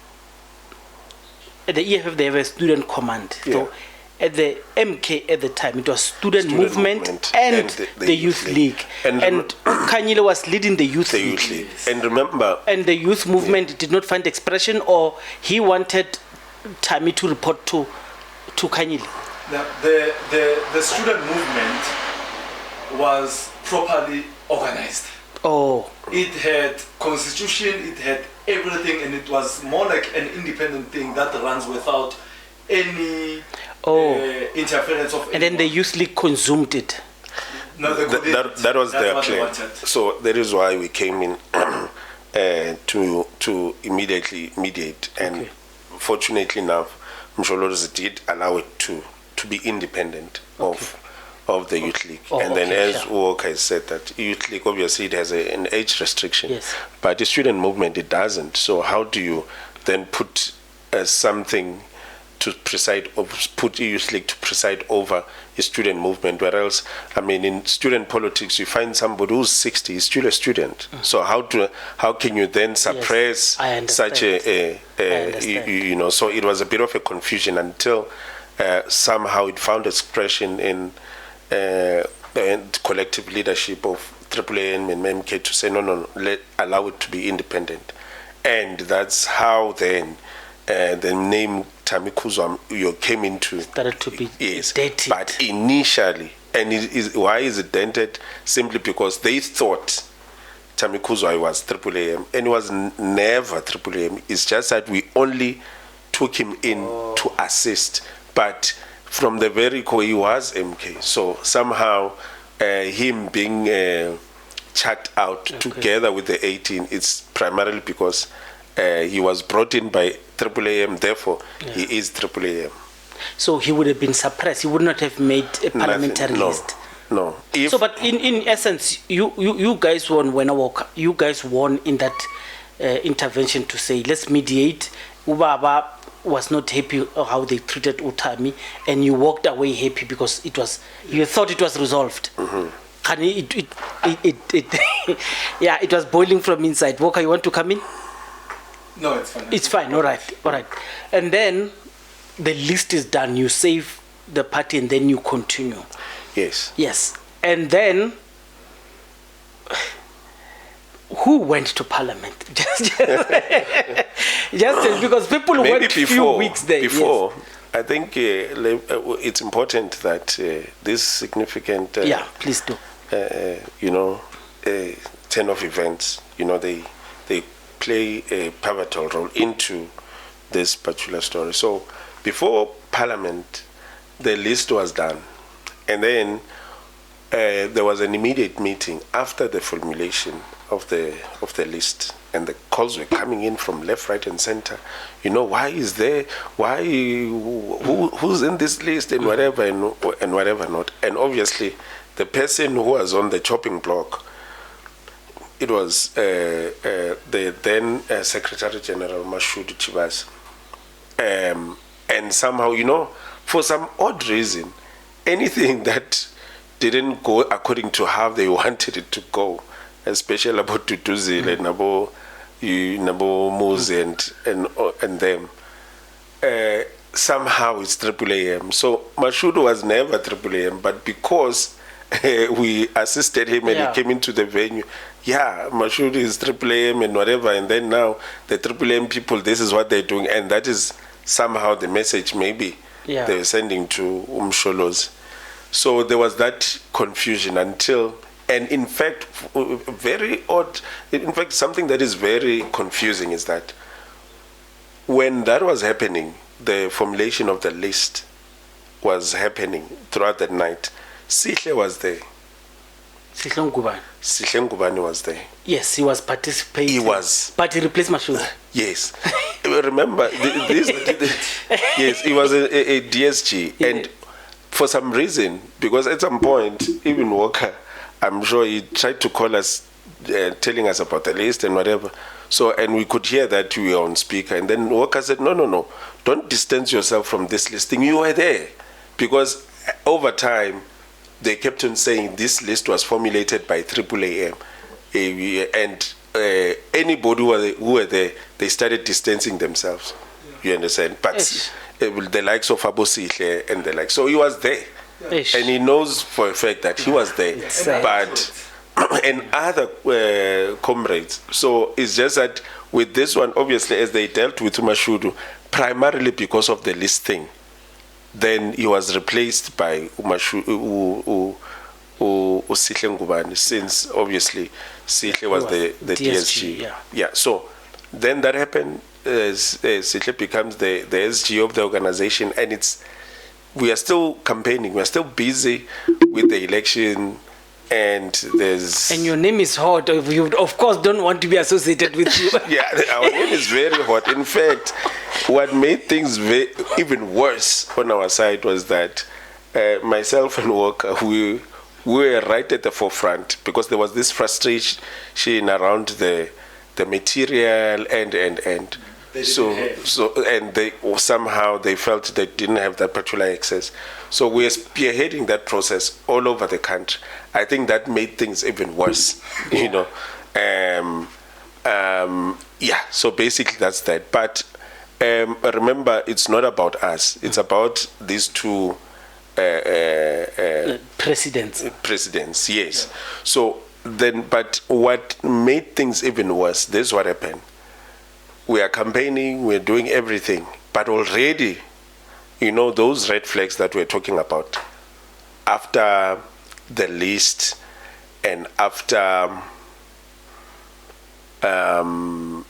at the EFF they have a student command. Yeah. So at the MK at the time, it was student movement and the youth league. And Khanyile was leading the youth league. And remember... And the youth movement did not find expression, or he wanted Tami to report to Khanyile? Now, the student movement was properly organized. Oh, It had constitution, it had everything, and it was more like an independent thing that runs without any interference of. and then the youth league consumed it. No, they couldn't. That was That's their what they plan. wanted. So that is why we came in to immediately mediate. And Okay. fortunately enough, Msholozi did allow it to be independent of the youth league. Oh, and then okay, as sure. Walker said, that youth league obviously it has an age restriction. Yes. But the student movement, it doesn't. So how do you then put something to preside, or put youth league to preside over a student movement? Where else, I mean, in student politics, you find somebody who's 60, is still a student. So how can you then suppress I understand. such I understand. you know? So it was a bit of a confusion until somehow it found expression in collective leadership of AAAM and MK to say no, allow it to be independent, and that's how then the name Tamikuzwa came into. Started to be Yes, dated. but initially, and why is it dented? Simply because they thought Tamikuzwa was AAAM, and it was never AAAM. It's just that we only took him in to assist, but from the very core he was MK. So somehow him being chucked out together with the 18, it's primarily because he was brought in by AAAM, therefore he is AAAM. So he would have been suppressed. He would not have made a parliamentary No, list. no. If, So, but in essence, you guys won when I woke up. You guys won in that intervention to say, let's mediate. Ubaba was not happy how they treated Utami, and you walked away happy because you thought it was resolved. Can yeah, it was boiling from inside. Walker, you want to come in? No, it's fine. It's fine. All right. And then the list is done. You save the party, and then you continue. yes. And then who went to parliament? just because people Maybe went a few weeks there. Before, I think it's important that this significant, Yeah, please do. 10 of events, they play a pivotal role into this particular story. So before Parliament, the list was done, and then there was an immediate meeting after the formulation of the list, and the calls were coming in from left, right, and center. Why is there? Why? Who's in this list and whatever and whatever not? And obviously, the person who was on the chopping block, it was the then Secretary General Mashudu Chibas. And somehow, for some odd reason, anything that didn't go according to how they wanted it to go, especially about Duduzile, Nabo Muzi and them, somehow it's AAAM. So Mashudu was never AAAM, but because we assisted him and he came into the venue, Mashudu is AAAM and whatever, and then now the AAAM people, this is what they're doing, and that is somehow the message maybe they were sending to Umsholozi. So there was that confusion until, and in fact, very odd, in fact, something that is very confusing is that when that was happening, the formulation of the list was happening throughout that night, Sihle was there. Sihle Ngubane was there. Yes, he was participating. He was. But he replaced Mashudu. Yes. Remember, yes, he was a DSG. And for some reason, because at some point, even Walker, I'm sure he tried to call us, telling us about the list and whatever. So, and we could hear that we were on speaker. And then Walker said, no, don't distance yourself from this listing. You were there. Because over time, they kept on saying this list was formulated by AAAM. And anybody who were there, they started distancing themselves. You understand? But the likes of Abu Sihle and the like. So he was there. And he knows for a fact that he was there. But and other comrades. So it's just that with this one, obviously, as they dealt with Mashudu, primarily because of the listing, then he was replaced by Sihle Ngubane, since obviously Sihle was the DSG. Yeah, so then that happened. Sihle becomes the SG of the organization, and we are still campaigning. We are still busy with the election, and your name is hot. You of course don't want to be associated with you. Yeah, our name is very hot. In fact, what made things even worse on our side was that myself and Walker, we were right at the forefront, because there was this frustration around the material and they somehow they felt they didn't have that particular access. So we're spearheading that process all over the country. I think that made things even worse, you know. So basically that's that. But remember, it's not about us. It's about these two presidents, yes. Yeah. So then, but what made things even worse, this is what happened. We are campaigning, we're doing everything, but already, you know, those red flags that we're talking about, after the list and after the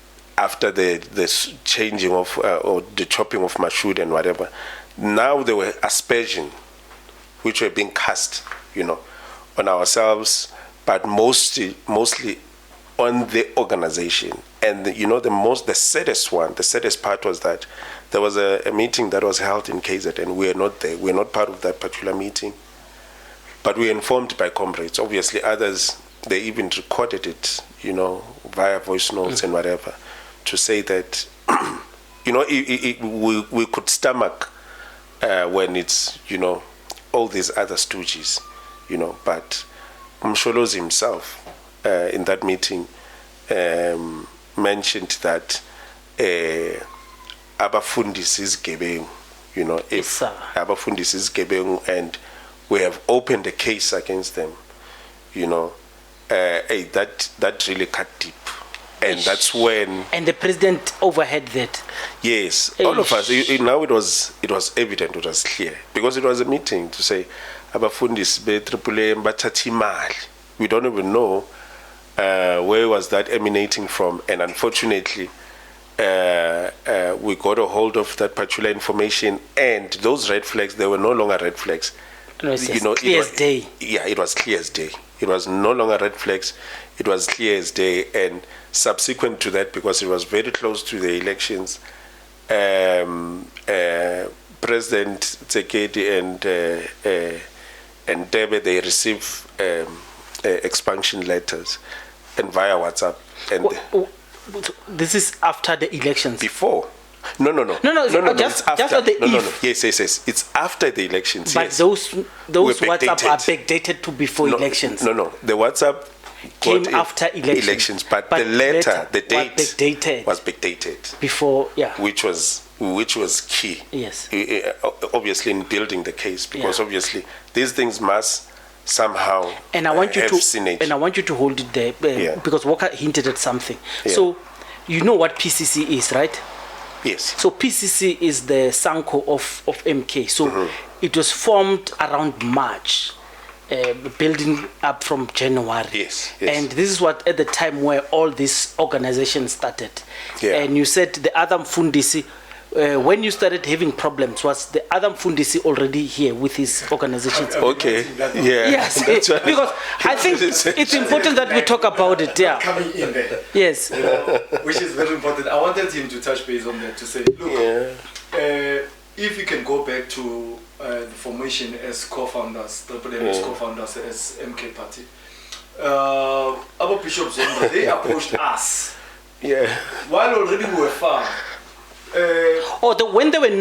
changing of or the chopping of Mashood and whatever, now there were aspersions which were being cast, you know, on ourselves, but mostly on the organization. And you know, the saddest part was that there was a meeting that was held in KZ, and we are not there. We're not part of that particular meeting. But we were informed by comrades. Obviously, others, they even recorded it, you know, via voice notes and whatever, to say that, you know, we could stomach when it's, you know, all these other stooges, you know. But Msholozi himself, in that meeting, mentioned that abafundisi is, you know, if abafundisi is, and we have opened a case against them, you know, that really cut deep. And that's when... And the president overheard that. Yes, all of us. Now it was evident, it was clear, because it was a meeting to say abafundisi be AAAM bathatha imali. We don't even know where was that emanating from, and unfortunately we got a hold of that particular information, and those red flags, they were no longer red flags. No, you know, clear as day. Yeah, it was clear as day. It was no longer red flags. It was clear as day. And subsequent to that, because it was very close to the elections, President Tsekedi and Debe, they received expansion letters and via WhatsApp. And this is after the elections. Before. No. Just after the eve. Yes. It's after the elections. But yes. those WhatsApp are backdated to before elections. No. The WhatsApp came after elections. But the letter, the date was backdated before. Yeah. Which was key. Yes. Obviously, in building the case, because obviously these things must somehow and I want you have to synergy. And I want you to hold it there because Walker hinted at something. Yeah. So you know what PCC is, right? Yes. So PCC is the Sanko of MK. So it was formed around March, building up from January. Yes. And this is what at the time where all these organizations started. Yeah. And you said the Adam Fundisi, when you started having problems, was the Adam Fundisi already here with his organizations? Okay. Yeah. Yes. Because I think it's important that we talk about it. Yeah. Coming in there. Yes. Which is very important. I wanted him to touch base on that, to say, look, if you can go back to the formation as co-founders, AAAM as co-founders as MK Party, our Bishop Zuma, they approached us. Yeah. While already we were far. When they were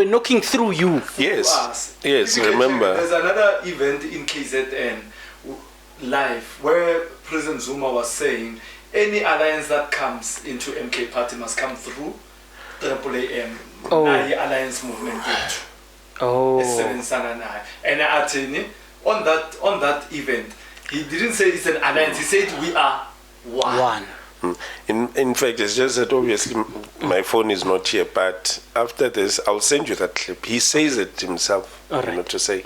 knocking through you. Yes. Yes, remember. There's another event in KZN live where President Zuma was saying any alliance that comes into MK Party must come through AAAM, alliance movement. And on that event, he didn't say it's an alliance, he said we are one. In fact, it's just that obviously my phone is not here, but after this, I'll send you that clip. He says it himself, All right. you know, to say,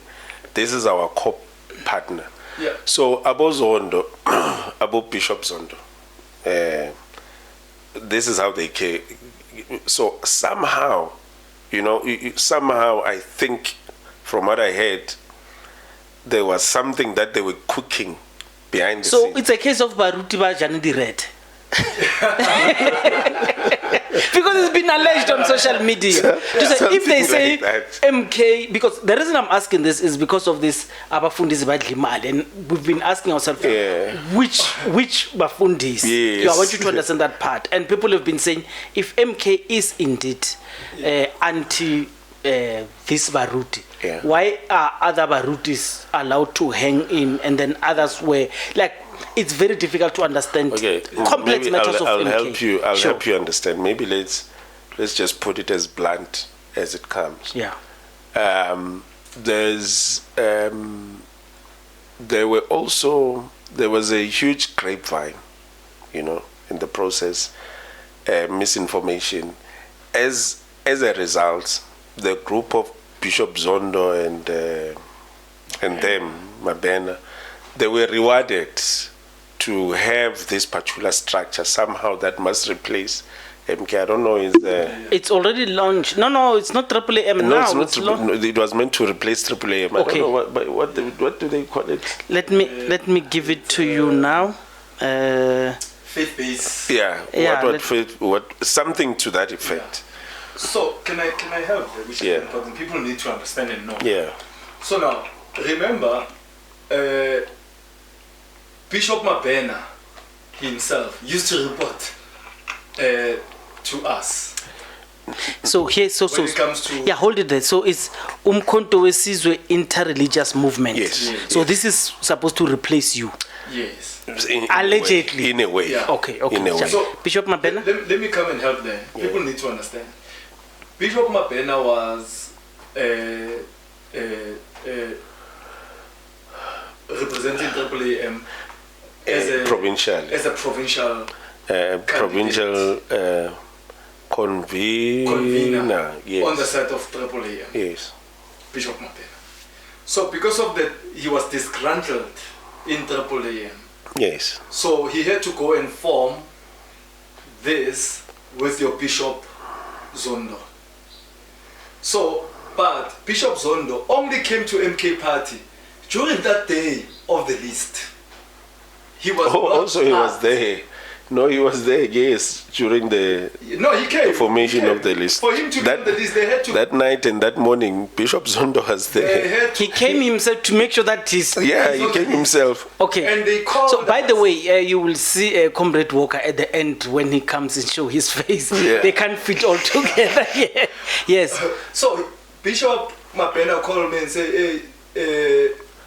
this is our co-partner. Yeah. So, Abo Zondo, Abo Bishop Zondo, this is how they came. So, somehow, you know, somehow I think, from what I heard, there was something that they were cooking behind the So scene. it's a case of Baruti Bajani the Red. Because it's been alleged on social media. To say, if they say like MK, because the reason I'm asking this is because of this Abafundis Badlimal, and we've been asking ourselves which Bafundis. Yes. I want you to understand that part. And people have been saying if MK is indeed anti this Baruti, why are other Barutis allowed to hang in and then others were like? It's very difficult to understand complex matters of MK. I'll help you understand. Maybe let's just put it as blunt as it comes. Yeah. There was a huge grapevine, you know, in the process, misinformation. As a result, the group of Bishop Zondo and them, Mabena, they were rewarded to have this particular structure somehow that must replace MK. I don't know, it's already launched. No, it's not AAAM no, now. it's not. It was meant to replace AAAM. Okay. I don't know what do they call it? Let me give it to you now. Faith base. What something to that effect. So can I help there, which is important. People need to understand and know. Yeah. So now remember, Bishop Mabena himself used to report to us. So here, When it comes to hold it there. So it's Umkhonto Wesizwe Inter-Religious Movement. Yes. So this is supposed to replace you. Yes. Allegedly. In a way. Yeah. Okay. In a way. So Bishop Mabena. Let me come and help there. People need to understand. Bishop Mabena was representing AAAM as a provincial convener yes. on the side of AAAM. Yes. Bishop Mabena. So because of that, he was disgruntled in AAAM. Yes. So he had to go and form this with your Bishop Zondo. So, but Bishop Zondo only came to MK party during that day of the list. He was he was there. No, he was there, yes, during the he came. The formation of the list. For him to be on the list, they had to. That night and that morning, Bishop Zondo was there. He came himself to make sure that he's... Yeah, he came himself. Okay. And they called so, by the way, you will see Comrade Walker at the end when he comes and show his face. Yeah. They can't fit all together. Yeah. Yes. So, Bishop Mabena called me and said,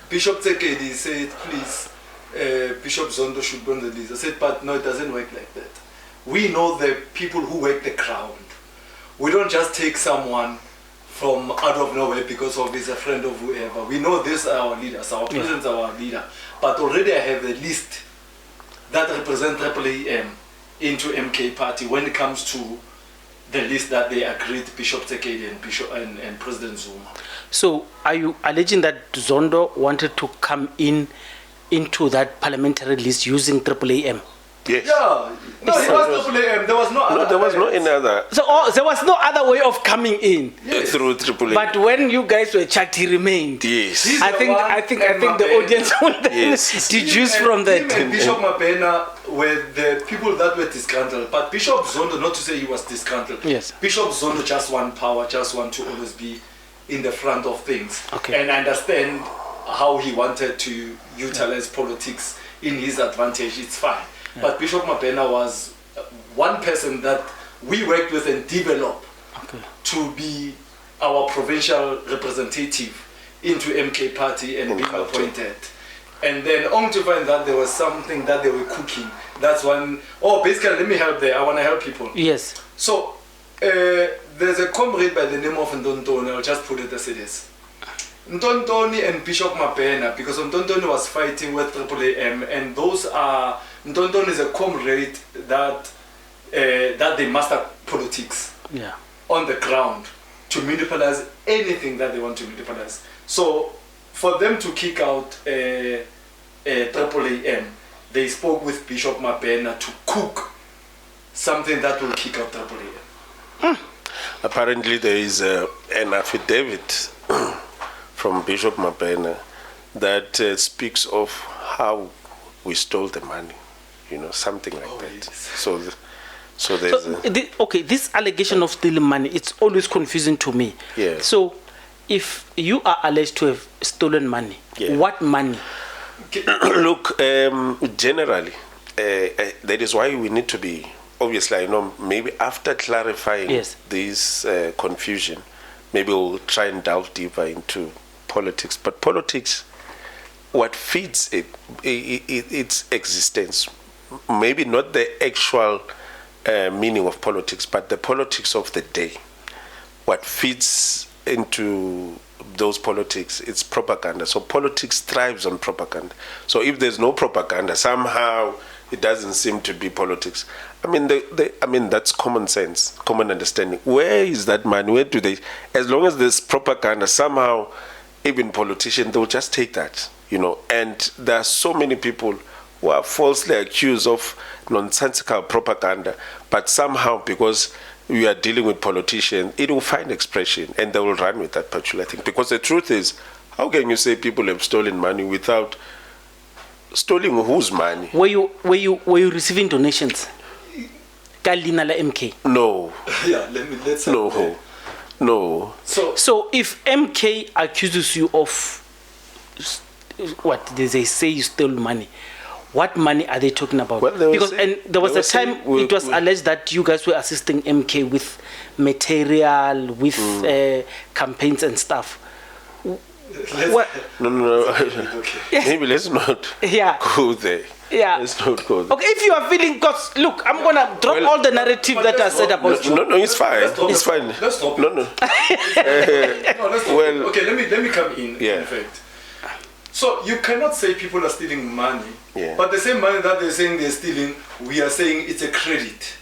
Bishop Tsekedi said, please, Bishop Zondo should be on the list. I said, but no, it doesn't work like that. We know the people who work the ground. We don't just take someone from out of nowhere because of he's a friend of whoever. We know these are our leaders, our presidents are our leader. But already I have a list that represents AAAM into MK party when it comes to the list that they agreed Bishop Tsekedi and President Zuma. So are you alleging that Zondo wanted to come into that parliamentary list using AAAM? Yes. Yeah. No, it was AAAM. There was no other. No, there was no any other. So there was no other way of coming in. Yes. Through AAA. But when you guys were checked, he remained. Yes. He's I the think one the and audience will then Yes. deduce from that. Him and Bishop Mabena were the people that were disgruntled. But Bishop Zondo, not to say he was disgruntled. Yes. Bishop Zondo just want power, just want to always be in the front of things. Okay. And understand how he wanted to utilize politics in his advantage. It's fine. Yeah. But Bishop Mabena was one person that we worked with and developed to be our provincial representative into MK party and being appointed. And then only to find that there was something that they were cooking. That's when, basically, let me help there. I want to help people. Yes. So, there's a comrade by the name of Ntontoni. I'll just put it as it is. Ntontoni and Bishop Mabena, because Ntontoni was fighting with AAAM, and those are Ntonton is a comrade that they master politics on the ground to monopolize anything that they want to monopolize. So for them to kick out AAAM, they spoke with Bishop Mabena to cook something that will kick out AAAM. Apparently there is an affidavit from Bishop Mabena that speaks of how we stole the money, something like that. Yes. So there's this allegation of stealing money, it's always confusing to me. Yeah. So if you are alleged to have stolen money, what money? Look, generally, that is why we need to be, obviously, I know maybe after clarifying this confusion, maybe we'll try and delve deeper into politics. But politics, what feeds its existence, maybe not the actual meaning of politics, but the politics of the day. What feeds into those politics, it's propaganda. So politics thrives on propaganda. So if there's no propaganda, somehow it doesn't seem to be politics. I mean, that's common sense, common understanding. Where is that money? Where do they? As long as there's propaganda, somehow, even politicians, they'll just take that, And there are so many people who are falsely accused of nonsensical propaganda, but somehow, because we are dealing with politicians, it will find expression, and they will run with that particular thing. Because the truth is, how can you say people have stolen money without stealing whose money? Were you receiving donations? Kalina la MK. No. Yeah, let's No. So if MK accuses you of what they say you stole money, what money are they talking about? Well, there was a time it was alleged that you guys were assisting MK with material, with campaigns and stuff. No. Okay. Maybe let's not go there. Yeah. Let's not go there. Okay, if you are feeling, because look, I'm gonna drop all the narrative that I said about you. No, it's fine. It's fine. Let's stop. No. No, let's stop. Well, okay, let me come in. Yeah. In fact, so you cannot say people are stealing money, Yeah. but the same money that they're saying they're stealing, we are saying it's a credit.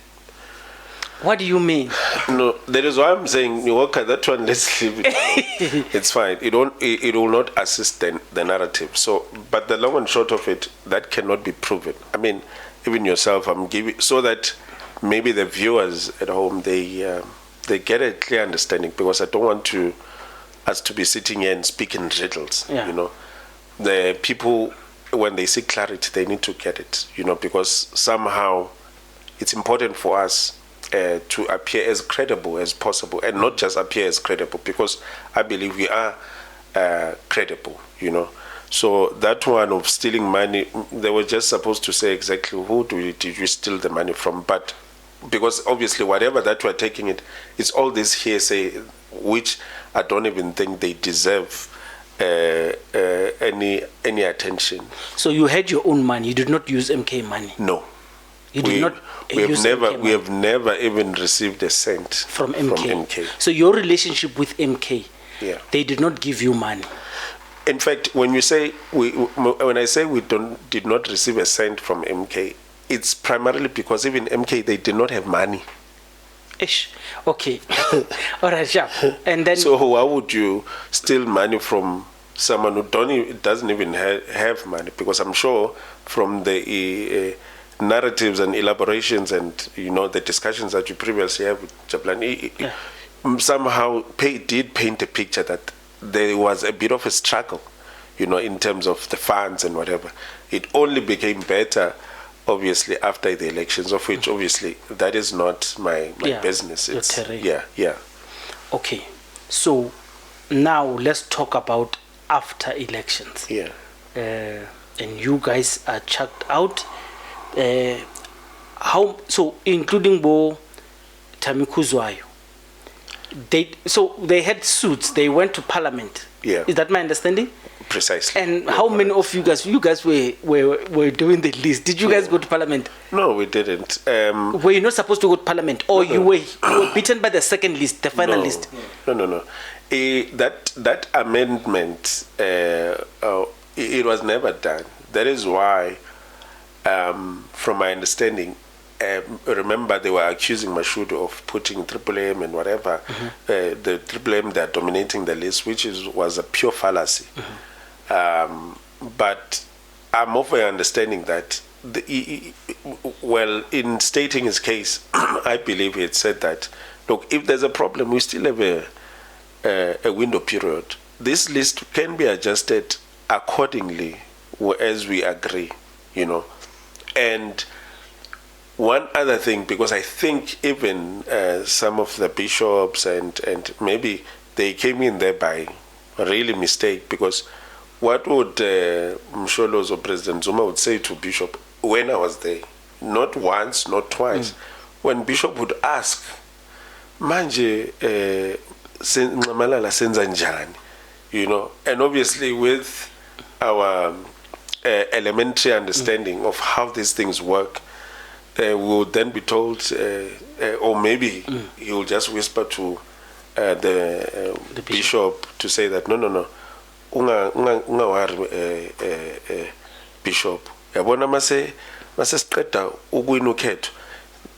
What do you mean? No, that is why I'm saying, okay, that one, let's leave it. It's fine. It will not assist the narrative. So, but the long and short of it, that cannot be proven. I mean, even yourself, I'm giving, so that maybe the viewers at home, they get a clear understanding, because I don't want us to be sitting here and speaking riddles, The people, when they see clarity, they need to get it, because somehow it's important for us to appear as credible as possible, and not just appear as credible, because I believe we are credible, So that one of stealing money, they were just supposed to say exactly who did you steal the money from, but because obviously whatever that we're taking it's all this hearsay, which I don't even think they deserve any attention. So you had your own money, you did not use MK money? No. You did not use MK money? We have never even received a cent from MK. So your relationship with MK, they did not give you money? In fact, when I say we did not receive a cent from MK, it's primarily because even MK, they did not have money. Ish. Okay. All right, sure. And then. So why would you steal money from someone who doesn't even have money? Because I'm sure from the narratives and elaborations and the discussions that you previously had with Jabulani, somehow did paint a picture that there was a bit of a struggle, in terms of the funds and whatever. It only became better, obviously, after the elections, of which obviously that is not my business. It's Okay, so now let's talk about after elections. And you guys are chucked out. So including Bo Tamikuzwayo, they had suits, they went to parliament. Is that my understanding? Precisely. And how many of you guys were doing the list? Did you guys go to parliament? No, we didn't. Were you not supposed to go to parliament, or you were beaten by the second list, the final list? No. That amendment, it was never done. That is why from my understanding, remember they were accusing Mashudu of putting AAAM and whatever, the AAAM they're dominating the list, which was a pure fallacy. But I'm of a understanding that, in stating his case, I believe he had said that, look, if there's a problem, we still have a window period. This list can be adjusted accordingly as we agree, And one other thing, because I think even some of the bishops and maybe they came in there by really mistake, because what would Msholo's or President Zuma would say to Bishop when I was there, not once, not twice, when Bishop would ask, manje Malala senza njani, and obviously with our elementary understanding of how these things work, we would then be told, or maybe he will just whisper to the bishop to say that no, unga worry, bishop. Yabona mase siqeda ukuwina ukhetho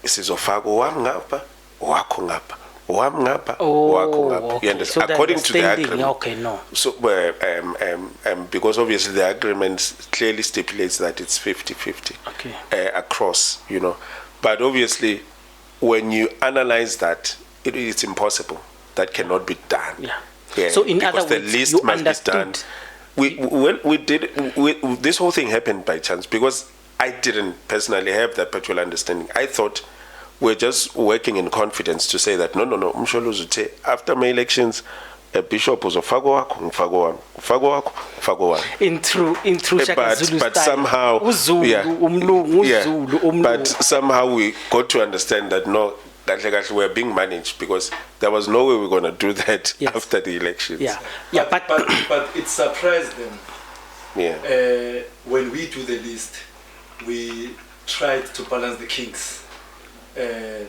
sizofaka owami ngapha owakho ngapha owami ngapha owakho ngapha. You understand? So according to the agreement. Okay, no. So because obviously the agreement clearly stipulates that it's 50-50 across, But obviously when you analyze that, it's impossible. That cannot be done. Yeah. So in other words, the list must be done. This whole thing happened by chance, because I didn't personally have that particular understanding. I thought we're just working in confidence to say that no, Msholo Zute, after my elections, a bishop was a fago wako. In true Shaka Zulu but style. Somehow, but somehow we got to understand that no, that we're being managed, because there was no way we're going to do that after the elections. But it surprised them. When we do the list, we tried to balance the kings, the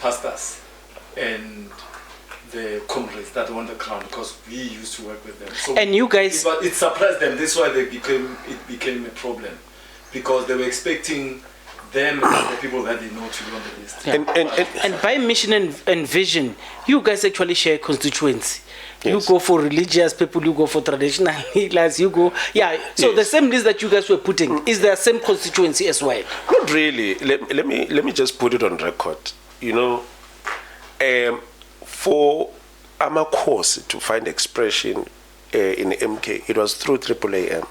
pastors, and the comrades that won the crown, because we used to work with them. So and you guys, it surprised them. This is why it became a problem, because they were expecting them and the people that they know to be on the list. And by mission and vision, you guys actually share constituency. You go for religious people, you go for traditional healers, you go. So the same list that you guys were putting, is there same constituency as well? Not really. Let me just put it on record. For Amakosi to find expression in MK, it was through AAAM.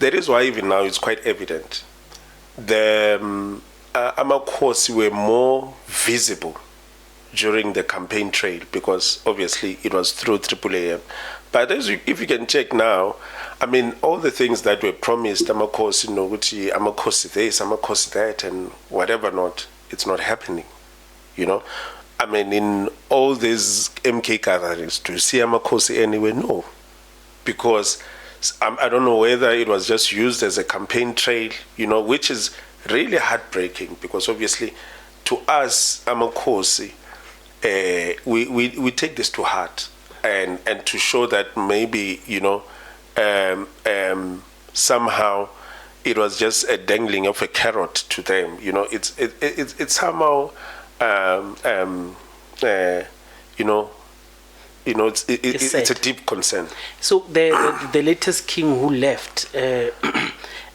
That is why even now it's quite evident. The Amakosi were more visible during the campaign trail, because obviously it was through AAAM. But if you can check now, I mean, all the things that were promised, Amakosi, Amakosi this, Amakosi that, and whatever not, it's not happening. I mean, in all these MK gatherings, do you see Amakosi anywhere? No. Because I don't know whether it was just used as a campaign trail, which is really heartbreaking, because obviously to us, Amakosi, we take this to heart, and to show that maybe, somehow it was just a dangling of a carrot to them. It's somehow, it's a deep concern. So the latest king who left, and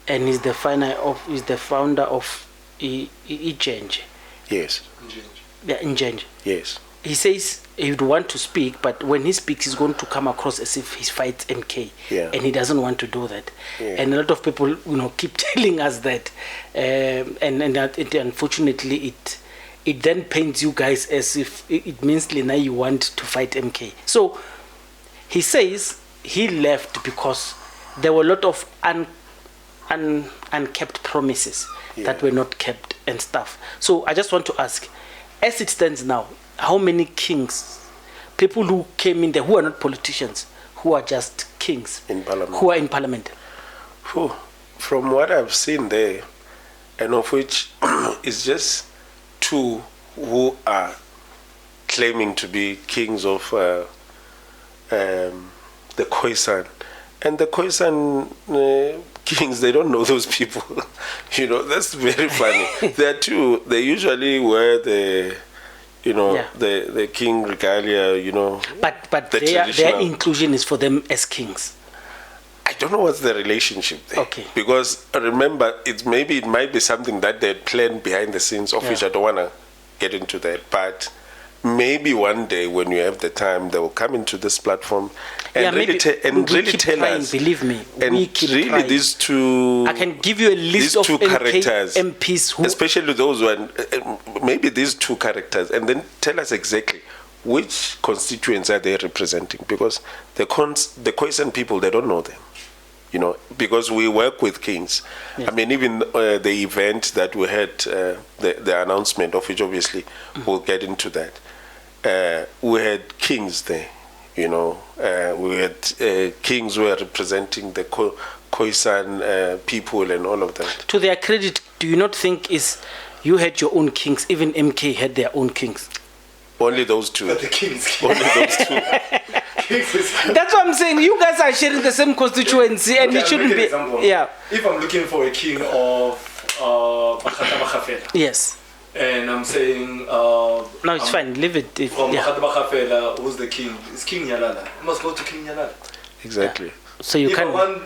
is the founder of Ichenje. Yes. Nchenje. Yes. He says he would want to speak, but when he speaks, he's going to come across as if he fights MK, and he doesn't want to do that. And a lot of people, keep telling us that, and unfortunately, it then paints you guys as if it means now you want to fight MK. So he says he left because there were a lot of unkept promises that were not kept and stuff. So I just want to ask, as it stands now, how many kings, people who came in there who are not politicians, who are just kings in parliament, who are in parliament? From what I've seen there, and of which is just 2 who are claiming to be kings of the Khoisan. And the Khoisan kings, they don't know those people. You know, that's very funny. There are two. They usually wear the, you know, Yeah. the king regalia, you know. But the their traditional- inclusion is for them as kings. I don't know what's the relationship there. Okay. Because remember, it might be something that they planned behind the scenes, of which I don't want to get into that. But maybe one day when you have the time, they will come into this platform and really, we keep tell trying, us. believe me. And we keep really, trying. these two. I can give you a list these of two characters, MPs who, especially those one, maybe these two characters, and then tell us exactly which constituents are they representing, because the Khoisan people, they don't know them, you know, because we work with kings. Yes. I mean, even the event that we had, the announcement of which obviously we'll get into that, we had kings there, you know, we had kings who were representing the Khoisan people and all of that. to their credit, do you not think you had your own kings, even MK had their own kings? Only those two. But the kings. Only those two. Kings is- That's what I'm saying. You guys are sharing the same constituency, and Okay, it I'll shouldn't make an be. example. Yeah. If I'm looking for a king of Makgata Makgafela, Yes. and I'm saying No, it's fine. Leave it. from Yeah. Makgata Makgafela, who's the king? It's King Nyalala. I must go to King Nyalala. Exactly. So you If I can. want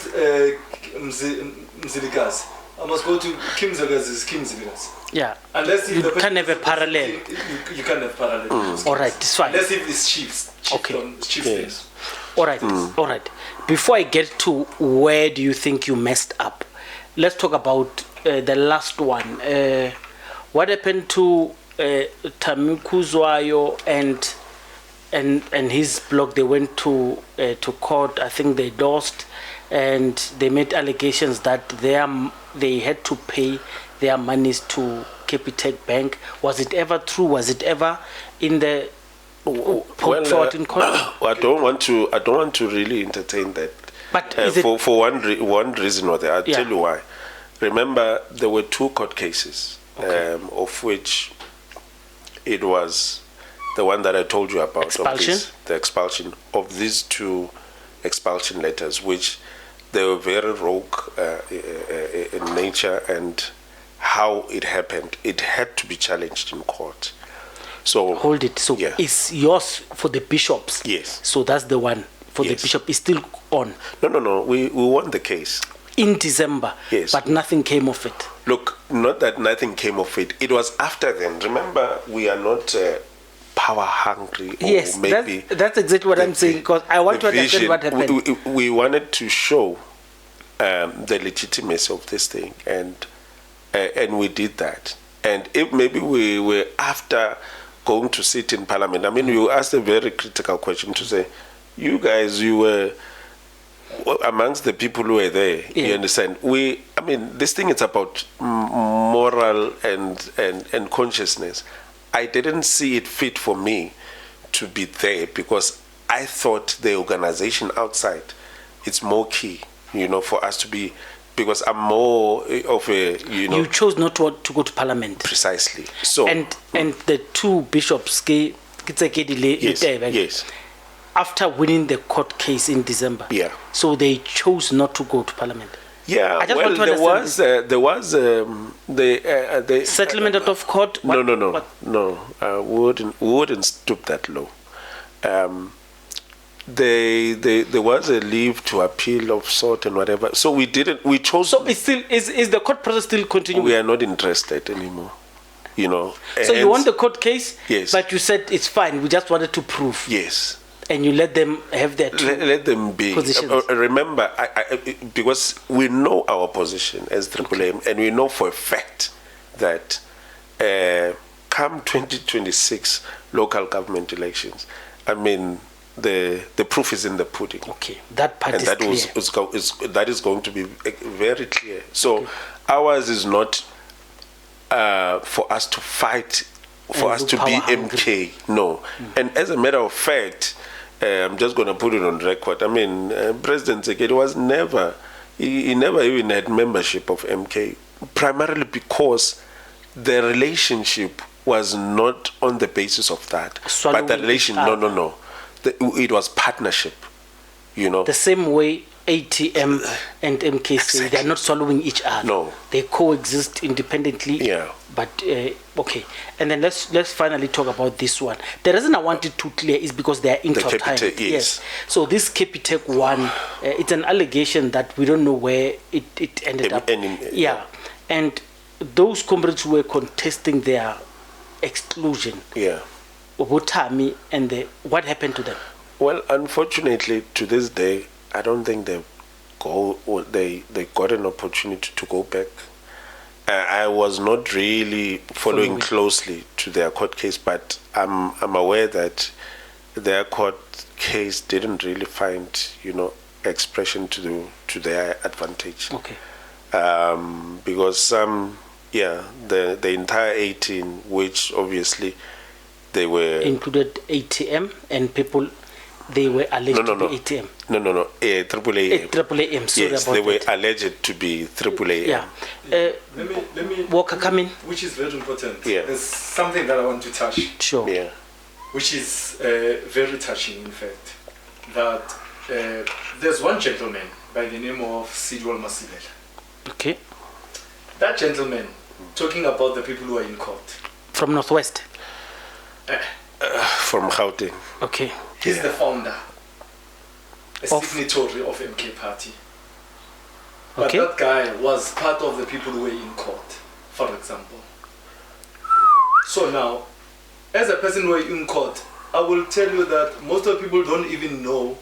Mzilikazi, I must go to King Mzilikazi. King Mzilikazi. Yeah. Unless if You the can't have a parallel. You can't have parallel. All right. It's fine. Unless if it's chiefs. Okay. Chieftains. All right, all right. Before I get to where do you think you messed up, let's talk about the last one. What happened to Tamikuzwayo and his block? They went to court. I think they lost, and they made allegations that they had to pay their monies to Capitec Bank. Was it ever true? Was it ever in the put forward in court? I don't want to really entertain that. But is it, for one reason or the other. I'll Yeah. tell you why. Remember, there were two court cases, Okay. of which it was the one that I told you about. Expulsion? The expulsion of these two expulsion letters, which they were very rogue in nature, and how it happened. It had to be challenged in court. So hold it. So yeah. it's yours for the bishops. Yes. So that's the one for the Yes. bishop. Is still on No. We won the case. in December. Yes. But nothing came of it. Look, not that nothing came of it. It was after then. Remember, we are not power hungry. Or Yes, maybe that's exactly what I'm saying, because I want to the understand vision. what happened. We wanted to show the legitimacy of this thing, and we did that. And if maybe we were after going to sit in parliament, I mean, you asked a very critical question to say, you guys, you were amongst the people who were there. Yeah. You understand? I mean, this thing is about moral and consciousness. I didn't see it fit for me to be there, because I thought the organization outside, it's more key, you know, for us to be, because I'm more of a, you know. You chose not to go to parliament. Precisely. So. And the two bishops, Tsekedi, Yes. Yes. after winning the court case in December, Yeah. so they chose not to go to parliament. Yeah, I just well, want to there was the Settlement out of court? No, What? we wouldn't stoop that low. There was a leave to appeal of sort and whatever. So we didn't. We chose. So it's still is the court process still continuing? We are not interested anymore. You know. So you won the court case, Yes. but you said it's fine. We just wanted to prove. Yes. And you let them have their two Let them be. positions. Remember, because we know our position as AAAM, and we know for a fact that come 2026 local government elections, I mean, the proof is in the pudding. Okay, that part And is that clear. that is going to be very clear. So ours is not for us to fight, for us to be power hungry. MK. No. And as a matter of fact, I'm just going to put it on record. I mean, President Tsekedi was never, he never even had membership of MK, primarily because the relationship was not on the basis of that. Swallowing But the relation, each other. no. It was partnership, you know. The same way ATM and MKC, they are not swallowing each other. No. They coexist independently. Yeah. But, okay. And then let's finally talk about this one. The reason I wanted to clear is because they are intertwined. Yes. So this Capitec one, it's an allegation that we don't know where it ended up. Yeah. And those comrades who were contesting their exclusion. Yeah. Obotami and what happened to them? Well, unfortunately, to this day, I don't think they got an opportunity to go back. I was not really following closely to their court case, but I'm aware that their court case didn't really find, expression to their advantage. Okay. Because the entire 18, which obviously they were included ATM and people. They were alleged to be ATM. No. AAAM. AAAM. Sorry yes, about they were that. alleged to be AAAM. Yeah. Let me. Walker, come in. Which is very important. Yeah. There's something that I want to touch. Sure. Yeah. Which is very touching, in fact. That there's one gentleman by the name of Sidwal Masilela. Okay. That gentleman, talking about the people who are in court. From Northwest. From Gauteng. Okay. He's the founder, a signatory of MK Party. But Okay. that guy was part of the people who were in court, for example. So now, as a person who is in court, I will tell you that most of the people don't even know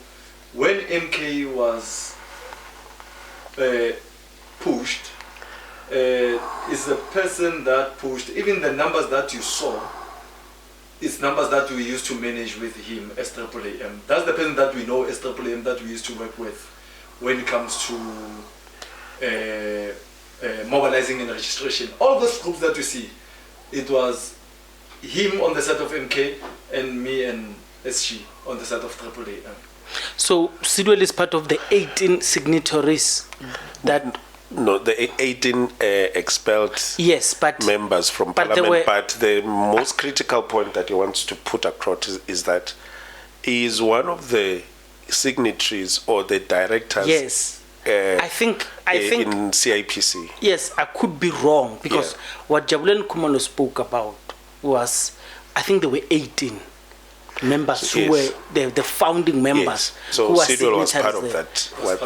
when MK was pushed, is the person that pushed, even the numbers that you saw, it's numbers that we used to manage with him as AAAM. That's the person that we know as AAAM that we used to work with when it comes to mobilizing and registration. All those groups that you see, it was him on the side of MK and me and SG on the side of AAAM. So Sidwell is part of the 18 signatories that. No, the 18 expelled members from parliament, but the most critical point that he wants to put across is that he is one of the signatories or the directors. Yes, I think in CIPC. Yes, I could be wrong because what Jabulani Khumalo spoke about was, I think there were 18 members who were the founding members. So Sidwell was part of that.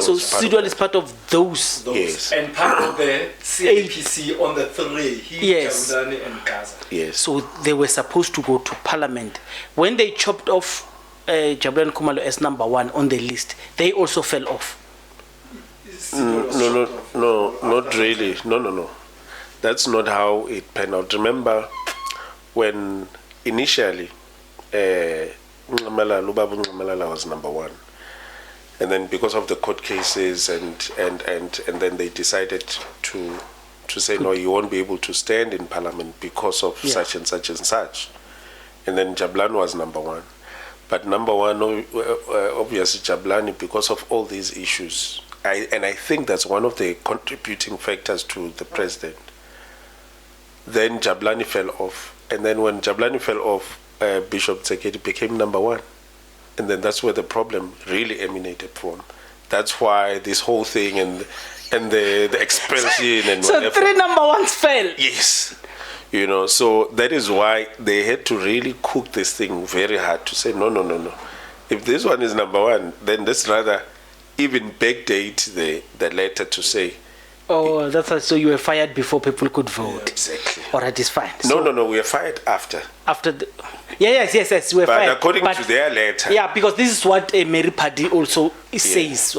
So Sidwell is part of those. Yes. And part of the CIPC on the three, Jabulani and Gaza. Yes. So they were supposed to go to parliament. When they chopped off Jabulani Khumalo as number one on the list, they also fell off. No, not really. No. That's not how it panned out. Remember, when initially Lubabu was number one, and then because of the court cases and then they decided to say no, you won't be able to stand in parliament because of such and such and such, and then Jabulani was number one. But number one, obviously Jabulani, because of all these issues, I think that's one of the contributing factors to the president. Then Jabulani fell off, and then when Jabulani fell off, Bishop Tsekedi became number one, and then that's where the problem really emanated from. That's why this whole thing and the expulsion and so whatever. 3 number ones fell. Yes, so that is why they had to really cook this thing very hard to say no. If this one is number one, then let's rather even backdate the letter to say. Oh, so you were fired before people could vote. Yeah, exactly. All right, it's fine. No, we were fired after. After the, yes, we were fired. But according to their letter. Yeah, because this is what Mary Paddy also says.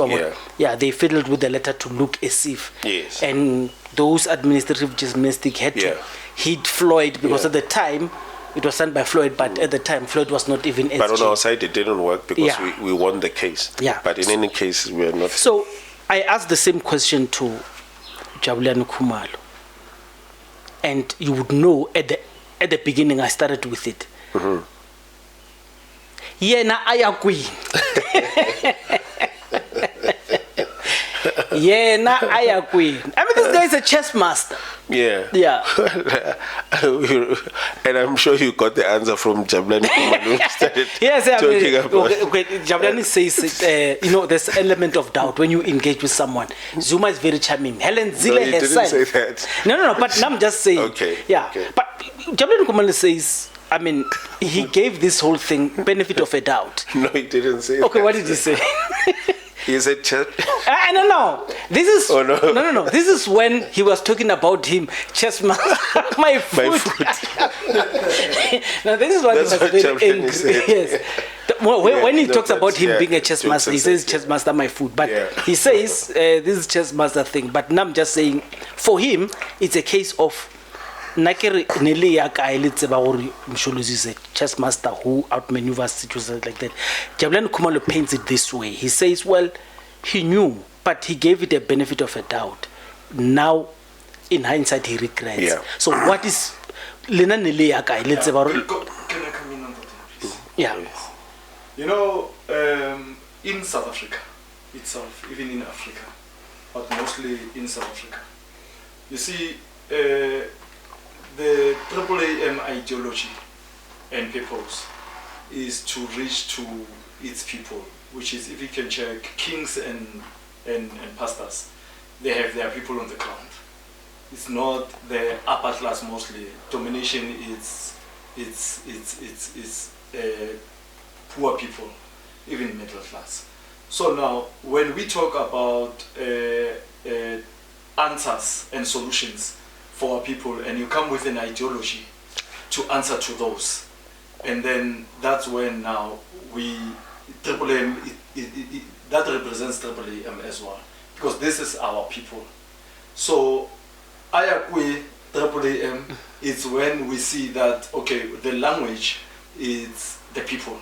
They fiddled with the letter to look as if. Yes. And those administrative gymnastics had to hit Floyd because at the time, it was signed by Floyd, but at the time, Floyd was not even SG. But on our side, it didn't work because we won the case. Yeah. But in any case, we are not. So I asked the same question to Jabulani Khumalo, and you would know at the beginning I started with it. Yena ayakwini. Yena ayakwini. I mean, this guy is a chess master. Yeah. Yeah. and I'm sure you got the answer from Jabulani Khumalo who started Yes, I talking mean, about. okay, Jabulani says, there's element of doubt when you engage with someone. Zuma is very charming. Helen Zile he didn't herself. say that. No, but I'm just saying. Okay. Yeah, okay. but Jabulani Khumalo says, I mean, he gave this whole thing benefit of a doubt. No, he didn't say that. Okay, what did he say? He said, No. This is Oh, no. no. This is when he was talking about him, chestnut, my foot. My foot. Now this is what That's he was what very Jabulani angry. said. Yes. When he no, talks about that's- him yeah, being a chess jokes master, he says aside, chess master my foot. But Yeah. he says this is chess master thing. But now I'm just saying, for him, it's a case of Nakere Nele ya ka ile tseba gore Msholozi is a chess master who outmaneuvers situations like that. Jabulani Khumalo paints it this way. He says, well, he knew, but he gave it a benefit of a doubt. Now, in hindsight, he regrets. Yeah. So what is Lena Nele ya ka ile tseba gore Can I come in on that, please? yeah. You know, in South Africa itself, even in Africa, but mostly in South Africa, you see, the AAAM ideology and purpose is to reach to its people, which is, if you can check, kings and pastors, they have their people on the ground. It's not the upper class mostly. Domination is poor people, even middle class. So now, when we talk about answers and solutions for our people, and you come with an ideology to answer to those, and then that's when now we AAAM that represents AAAM as well, because this is our people. So I agree, AAAM is when we see that, okay, the language is the people.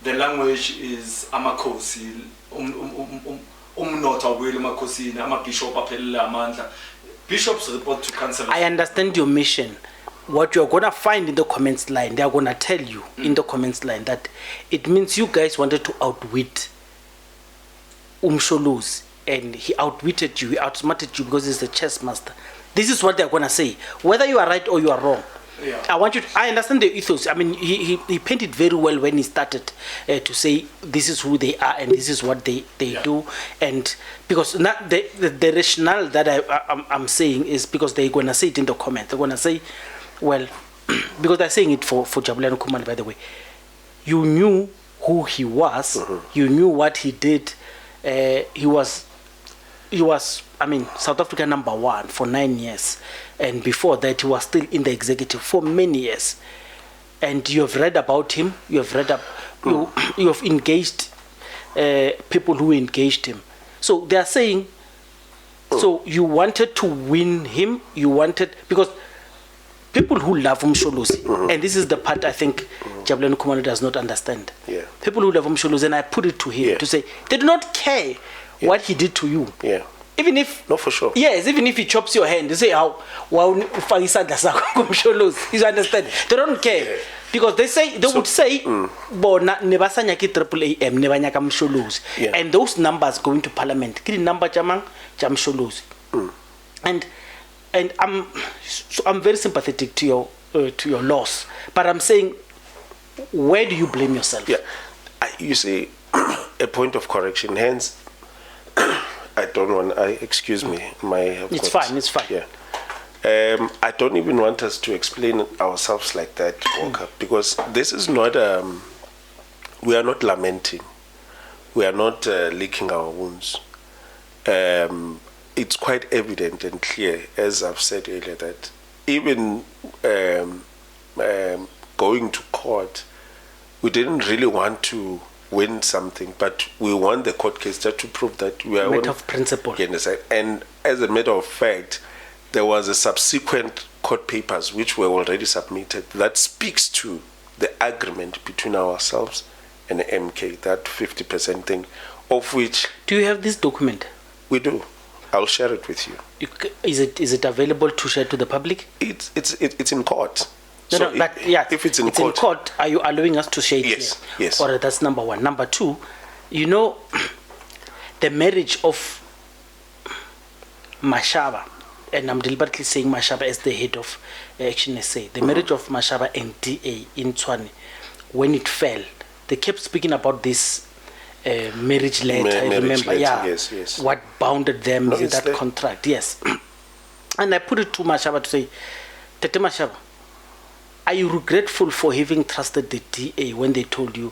The language is amakhosi, umnotho awele emakhosini, amabishop aphelele amandla. Bishops report to council. I understand your mission. What you're going to find in the comments line, they are going to tell you in the comments line that it means you guys wanted to outwit Msholozi, and he outwitted you, he outsmarted you because he's the chess master. This is what they're going to say, whether you are right or you are wrong. Yeah. I understand the ethos. I mean, he painted very well when he started to say this is who they are and this is what they do. And because not the rationale that I'm saying is because they're going to say it in the comment. They're going to say, well, because they're saying it for Jabulani Khumalo, by the way. You knew who he was. You knew what he did. He was, I mean, South Africa #1 for 9 years. And before that, he was still in the executive for many years. And you have read about him. You have read up. You have engaged people who engaged him. So they are saying. So you wanted to win him. You wanted, because people who love Msholozi, and this is the part I think Jabulani Khumalo does not understand. Yeah. People who love Msholozi, and I put it to him to say they do not care what he did to you. Yeah. Even if, no, for sure. Yes, even if he chops your hand, they say, "How? Wow, you understand? They don't care because they would say, "Bona nebasanya ki AAAM nebanyaka Msholozi," and those numbers going to Parliament. Kiri number jamang jam Msholozi, and I'm very sympathetic to your loss, but I'm saying, where do you blame yourself? Yeah, you see, a point of correction. Hence. I don't want. Excuse me. It's fine. It's fine. Yeah. I don't even want us to explain ourselves like that, Walker, because this is not. We are not lamenting. We are not licking our wounds. It's quite evident and clear, as I've said earlier, that even going to court, we didn't really want to win something, but we won the court case just to prove that we are matter of principle. And as a matter of fact, there was a subsequent court papers which were already submitted that speaks to the agreement between ourselves and the MK, that 50% thing, of which. Do you have this document? We do. I'll share it with you. Is it available to share to the public? It's in court. No, but yeah, if it's in court, are you allowing us to share it? Yes, here? yes. All right, that's number one. Number two, you know, the marriage of Mashaba and I'm deliberately saying Mashaba as the head of Action SA, the marriage of Mashaba and DA in Tshwane, when it fell, they kept speaking about this marriage letter. I remember, yes. what bounded them in that there. contract, yes. And I put it to Mashaba to say, Tete Mashaba, are you regretful for having trusted the DA when they told you,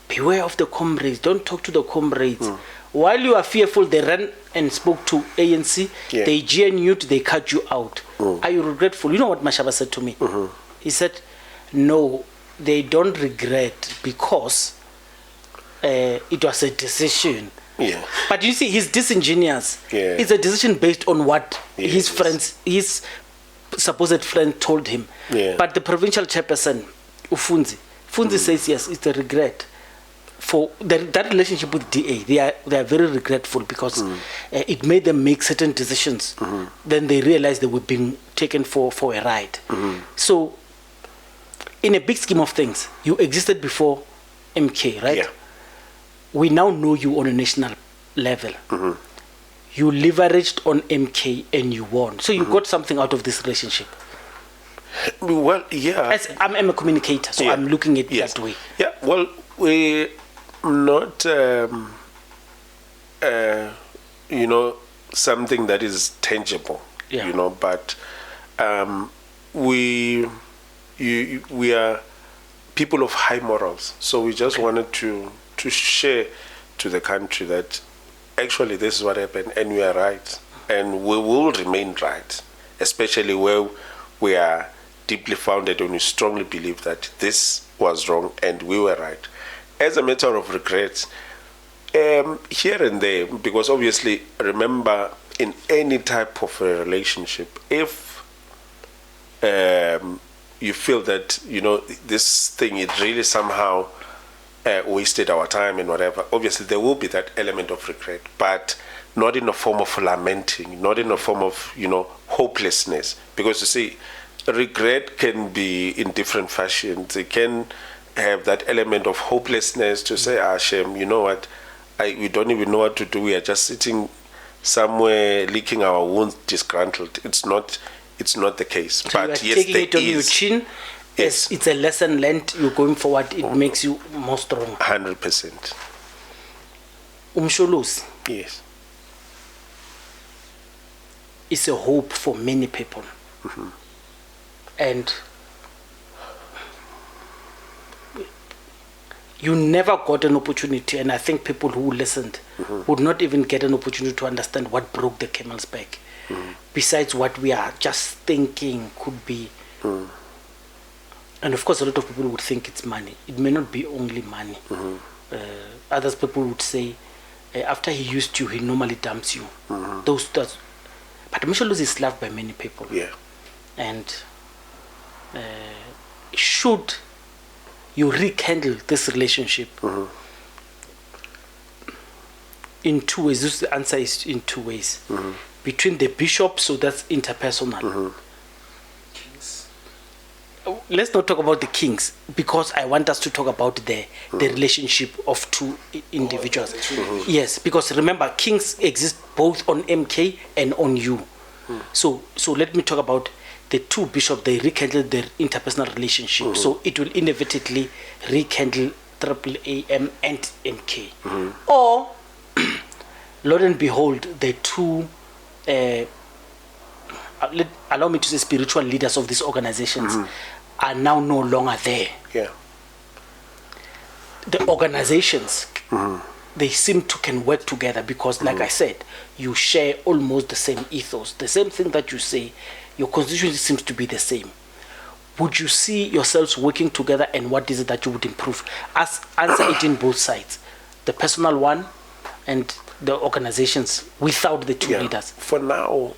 beware of the comrades, don't talk to the comrades? While you are fearful, they ran and spoke to ANC, they GNU'd, they cut you out. Are you regretful? You know what Mashaba said to me? He said, no, they don't regret because it was a decision. Yeah. But you see, he's disingenuous. Yeah. It's a decision based on what his friends, his supposed friend told him. Yeah. But the provincial chairperson, Funzi says yes, it's a regret. For that relationship with DA, they are very regretful because it made them make certain decisions. Then they realized they were being taken for a ride. So, in a big scheme of things, you existed before MK, right? Yeah. We now know you on a national level. You leveraged on MK and you won. So you got something out of this relationship. Well, yeah. As I'm a communicator, so I'm looking at it that way. Yeah, well, we not, something that is tangible, but we are people of high morals. So we just wanted to share to the country that actually this is what happened and we are right. And we will remain right, especially where we are deeply founded and we strongly believe that this was wrong and we were right. As a matter of regret, here and there, because obviously, remember, in any type of a relationship, if you feel that, this thing, it really somehow wasted our time and whatever, obviously there will be that element of regret, but not in a form of lamenting, not in a form of, hopelessness. Because you see, regret can be in different fashions. It can have that element of hopelessness to say, shame, you know what, we don't even know what to do. We are just sitting somewhere licking our wounds, disgruntled. It's not the case. So but you are yes, taking it on your chin. Yes, it's a lesson learned. You're going forward. It makes you more strong. 100%. Umsholosi. Yes. It's a hope for many people. And you never got an opportunity, and I think people who listened would not even get an opportunity to understand what broke the camel's back. Besides what we are just thinking could be. And of course, a lot of people would think it's money. It may not be only money. Others people would say, after he used you, he normally dumps you. But Msholosi is loved by many people. Yeah. And should you rekindle this relationship in two ways, this answer is in two ways. Between the bishop, so that's interpersonal. Let's not talk about the kings, because I want us to talk about the relationship of two individuals. Yes, because remember, kings exist both on MK and on you. So let me talk about the two bishops. They rekindle their interpersonal relationship, so it will inevitably rekindle AAAM and MK. Or, Lord and behold, the two allow me to say spiritual leaders of these organizations are now no longer there. Yeah. The organizations, they seem to can work together because, like I said, you share almost the same ethos. The same thing that you say, your constituency seems to be the same. Would you see yourselves working together, and what is it that you would improve? Answer it in both sides, the personal one and the organizations without the two leaders. For now,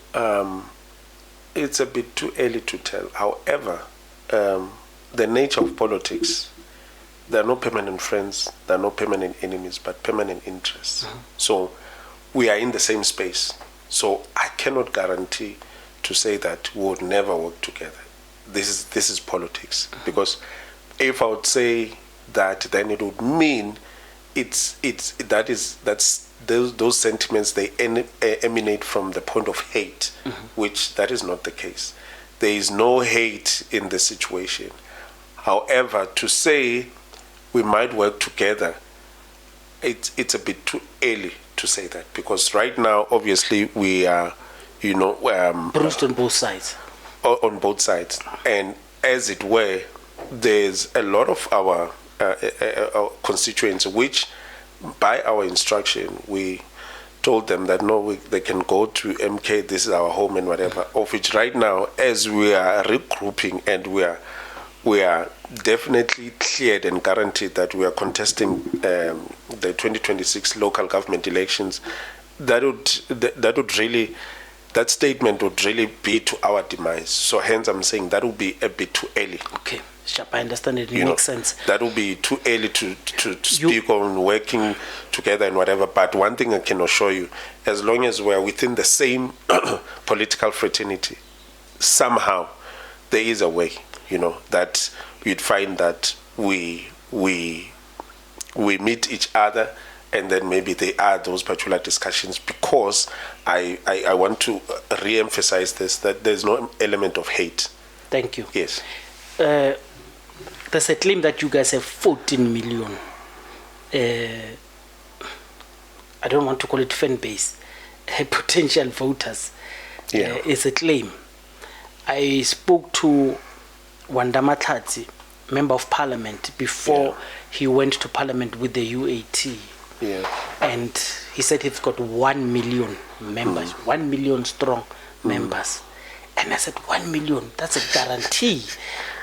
it's a bit too early to tell. However, the nature of politics, there are no permanent friends, there are no permanent enemies, but permanent interests. So we are in the same space. So I cannot guarantee to say that we would never work together. This is politics. Because if I would say that, then it would mean that's those sentiments, they emanate from the point of hate, which that is not the case. There is no hate in the situation. However, to say we might work together, it's a bit too early to say that, because right now, obviously, we are, bruised on both sides. On both sides, and as it were, there's a lot of our constituents which, by our instruction, we told them that no, they can go to MK, this is our home and whatever, of which right now, as we are regrouping and we are definitely cleared and guaranteed that we are contesting the 2026 local government elections, that statement would really be to our demise. So hence I'm saying that would be a bit too early. Okay, Sharp, I understand it. It makes sense. That would be too early to speak on working together and whatever. But one thing I can assure you, as long as we're within the same political fraternity, somehow there is a way, that you'd find that we meet each other, and then maybe there are those particular discussions, because I want to re-emphasize this, that there's no element of hate. Thank you. Yes. There's a claim that you guys have 14 million. I don't want to call it fan base, potential voters. Yeah. It's a claim. I spoke to Wandama Tlhatsi, Member of Parliament, before he went to Parliament with the UAT. Yeah. And he said he's got 1 million members, 1 million strong members. And I said, 1 million, that's a guarantee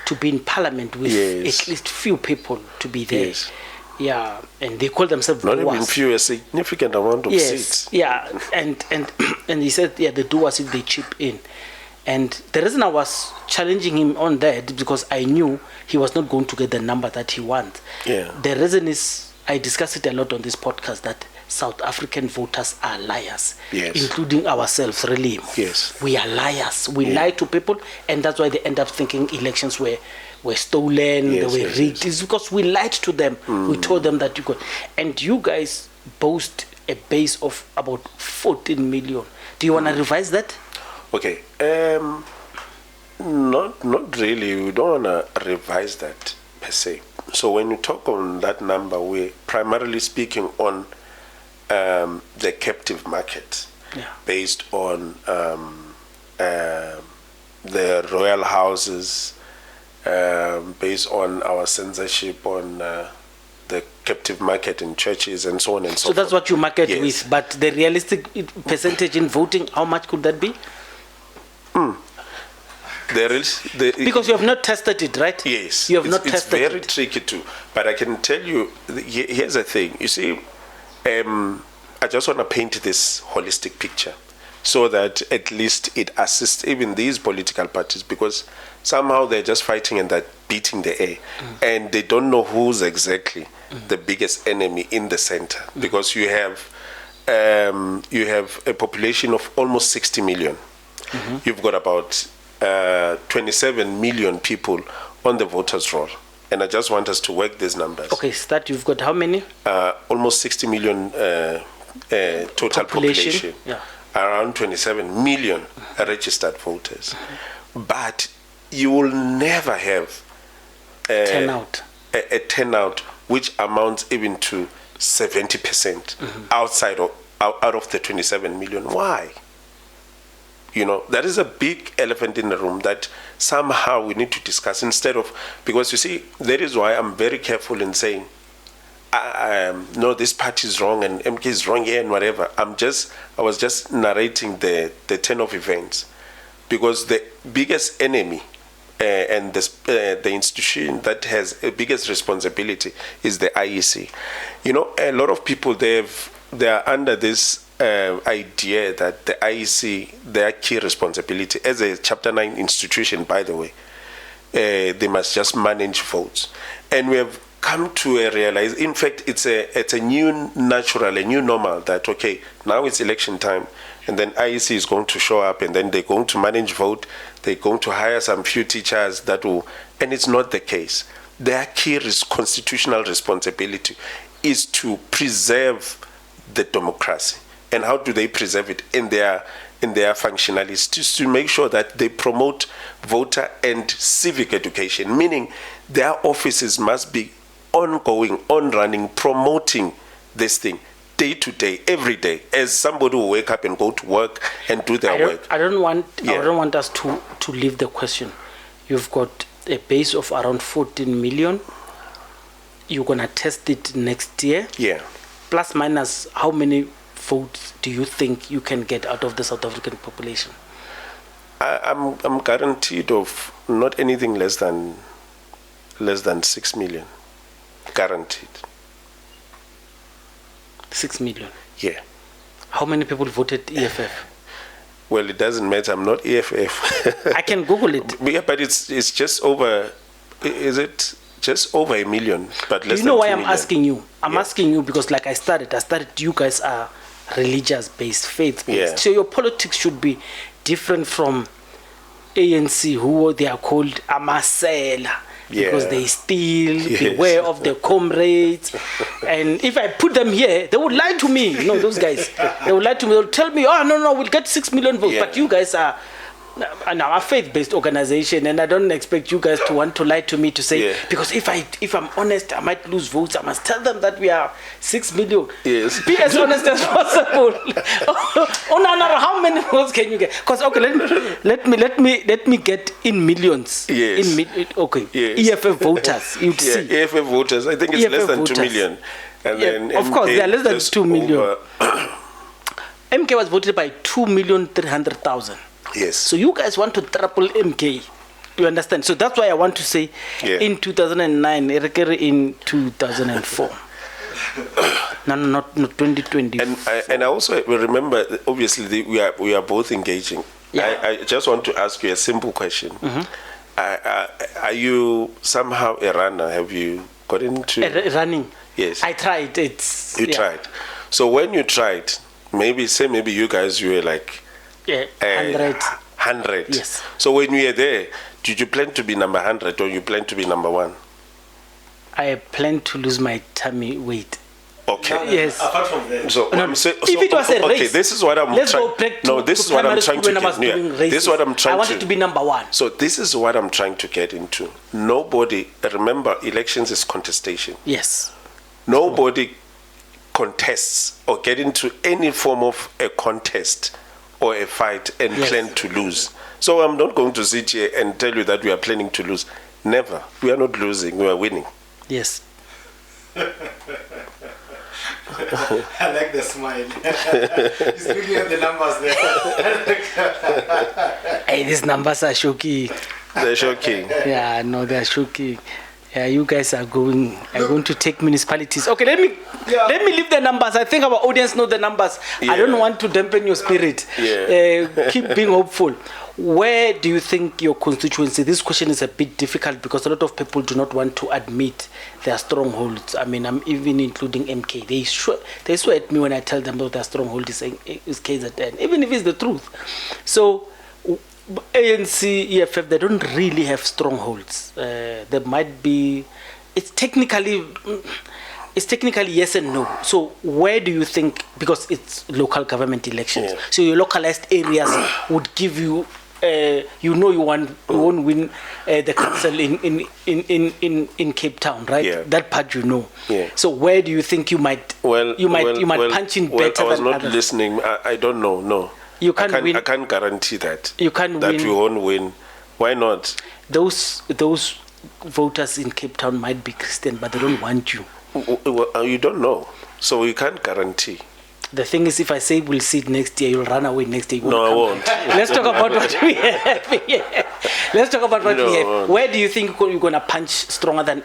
to be in Parliament with at least few people to be there. Yes. Yeah, and they call themselves not doers. Even few, a significant amount of seats. Yeah, and he said, the doers, if they chip in. And the reason I was challenging him on that, because I knew he was not going to get the number that he wants. Yeah. The reason is, I discussed it a lot on this podcast, that South African voters are liars, including ourselves, really. Yes. We are liars. We lie to people, and that's why they end up thinking elections were stolen, they were rigged. It's because we lied to them. We told them that you could. And you guys boast a base of about 14 million. Do you want to revise that? Okay. Not really. We don't want to revise that per se. So when you talk on that number, we're primarily speaking on the captive market, based on the royal houses, based on our censorship on the captive market in churches and so on and so forth. So that's what you market with, but the realistic percentage in voting, how much could that be? There is because you have not tested it, right? Yes, you have not tested it. It's very tricky too. But I can tell you, here's the thing. You see, I just want to paint this holistic picture, so that at least it assists even these political parties, because somehow they're just fighting and they're beating the air, and they don't know who's exactly the biggest enemy in the center, because you have a population of almost 60 million. You've got about 27 million people on the voters roll, and I just want us to work these numbers. Okay, start. You've got how many? Almost 60 million total population. Around 27 million registered voters. But you will never have a turnout which amounts even to 70% out of the 27 million. Why? That is a big elephant in the room that somehow we need to discuss, instead of, because you see, that is why I'm very careful in saying, no, this party is wrong and MK is wrong here and whatever. I was just narrating the turn of events, because the biggest enemy and the institution that has the biggest responsibility is the IEC. A lot of people, they are under this idea that the IEC, their key responsibility as a Chapter 9 institution, by the way, they must just manage votes. And we have come to realize, in fact, it's a new natural, a new normal, that, okay, now it's election time, and then IEC is going to show up, and then they're going to manage vote, they're going to hire some few teachers that will, and it's not the case. Their key constitutional responsibility is to preserve the democracy. And how do they preserve it in their functionalities? Just to make sure that they promote voter and civic education, meaning their offices must be ongoing, on-running, promoting this thing day to day, every day, as somebody will wake up and go to work and do their work. I don't want us to leave the question. You've got a base of around 14 million. You're going to test it next year. Yeah. Plus minus, how many votes do you think you can get out of the South African population? I'm guaranteed of not anything less than 6 million. Guaranteed. 6 million? Yeah. How many people voted EFF? Well, it doesn't matter. I'm not EFF. I can Google it. Yeah, but it's just over. Is it just over 1 million? But less. You know than why 2 I'm million. asking you? I'm asking you because, like I started. You guys are religious-based, faith-based. Yeah. So your politics should be different from ANC, who they are called Amasela. Because they steal, beware of their comrades. And if I put them here, they would lie to me. You know, those guys. They would lie to me. They'll tell me, oh, no, we'll get 6 million votes. Yeah. But you guys are now a faith-based organization, and I don't expect you guys to want to lie to me to say, because if I'm honest, I might lose votes. I must tell them that we are 6 million. Yes. Be as honest as possible. Oh no, how many votes can you get? Because let me get in millions. Yes. EFF voters. You'd see. EFF voters. I think it's EFF less than voters. 2 million. And then Of course, they are less than just 2 million. over- MK was voted by 2,300,000. Yes. So you guys want to triple MK. You understand? So that's why I want to say in 2009, in 2004. No, not 2020. And I also remember, obviously, we are both engaging. Yeah. I just want to ask you a simple question. Mm-hmm. Are you somehow a runner? Have you got into running? Yes. I tried. You tried. So when you tried, maybe you guys, you were like 100. 100. Yes. So when you were there, did you plan to be number 100 or you plan to be number 1? I plan to lose my tummy weight. Okay. Yes. Apart from that. So No, I'm saying, if it was a race, this is what I'm let's trying. go back to No, this is what I'm primary trying school to when I was get. doing Yeah. races. This is what I'm trying I wanted to be number 1. So this is what I'm trying to get into. Nobody, remember, elections is contestation. Yes. Nobody contests or get into any form of a contest or a fight and plan to lose. So I'm not going to sit here and tell you that we are planning to lose. Never. We are not losing. We are winning. Yes. I like the smile. He's looking at the numbers there. Hey, these numbers are shocking. They're shocking. Yeah, no, they're shocking. Yeah, you guys are going to take municipalities. Okay, let me leave the numbers. I think our audience know the numbers. I don't want to dampen your spirit. Keep being hopeful. Where do you think your constituency? This question is a bit difficult because a lot of people do not want to admit their strongholds. I mean, I'm even including MK. They swear at me when I tell them that their stronghold is KZN, even if it's the truth. So ANC, EFF, they don't really have strongholds. There might be. It's technically yes and no. So where do you think? Because it's local government elections. So your localized areas would give you. You won't win the council in Cape Town, right? Yeah. That part you know. Yeah. So where do you think you might punch in better I was than not others? listening. I don't know. No. You can't win. I can't guarantee that. You can't that win. we won't win. Why not? Those voters in Cape Town might be Christian, but they don't want you. You don't know, so we can't guarantee. The thing is, if I say we'll see it next year, you'll run away next year. No, I won't. Let's talk about what we have. Let's talk about what we have. Where do you think you're going to punch stronger than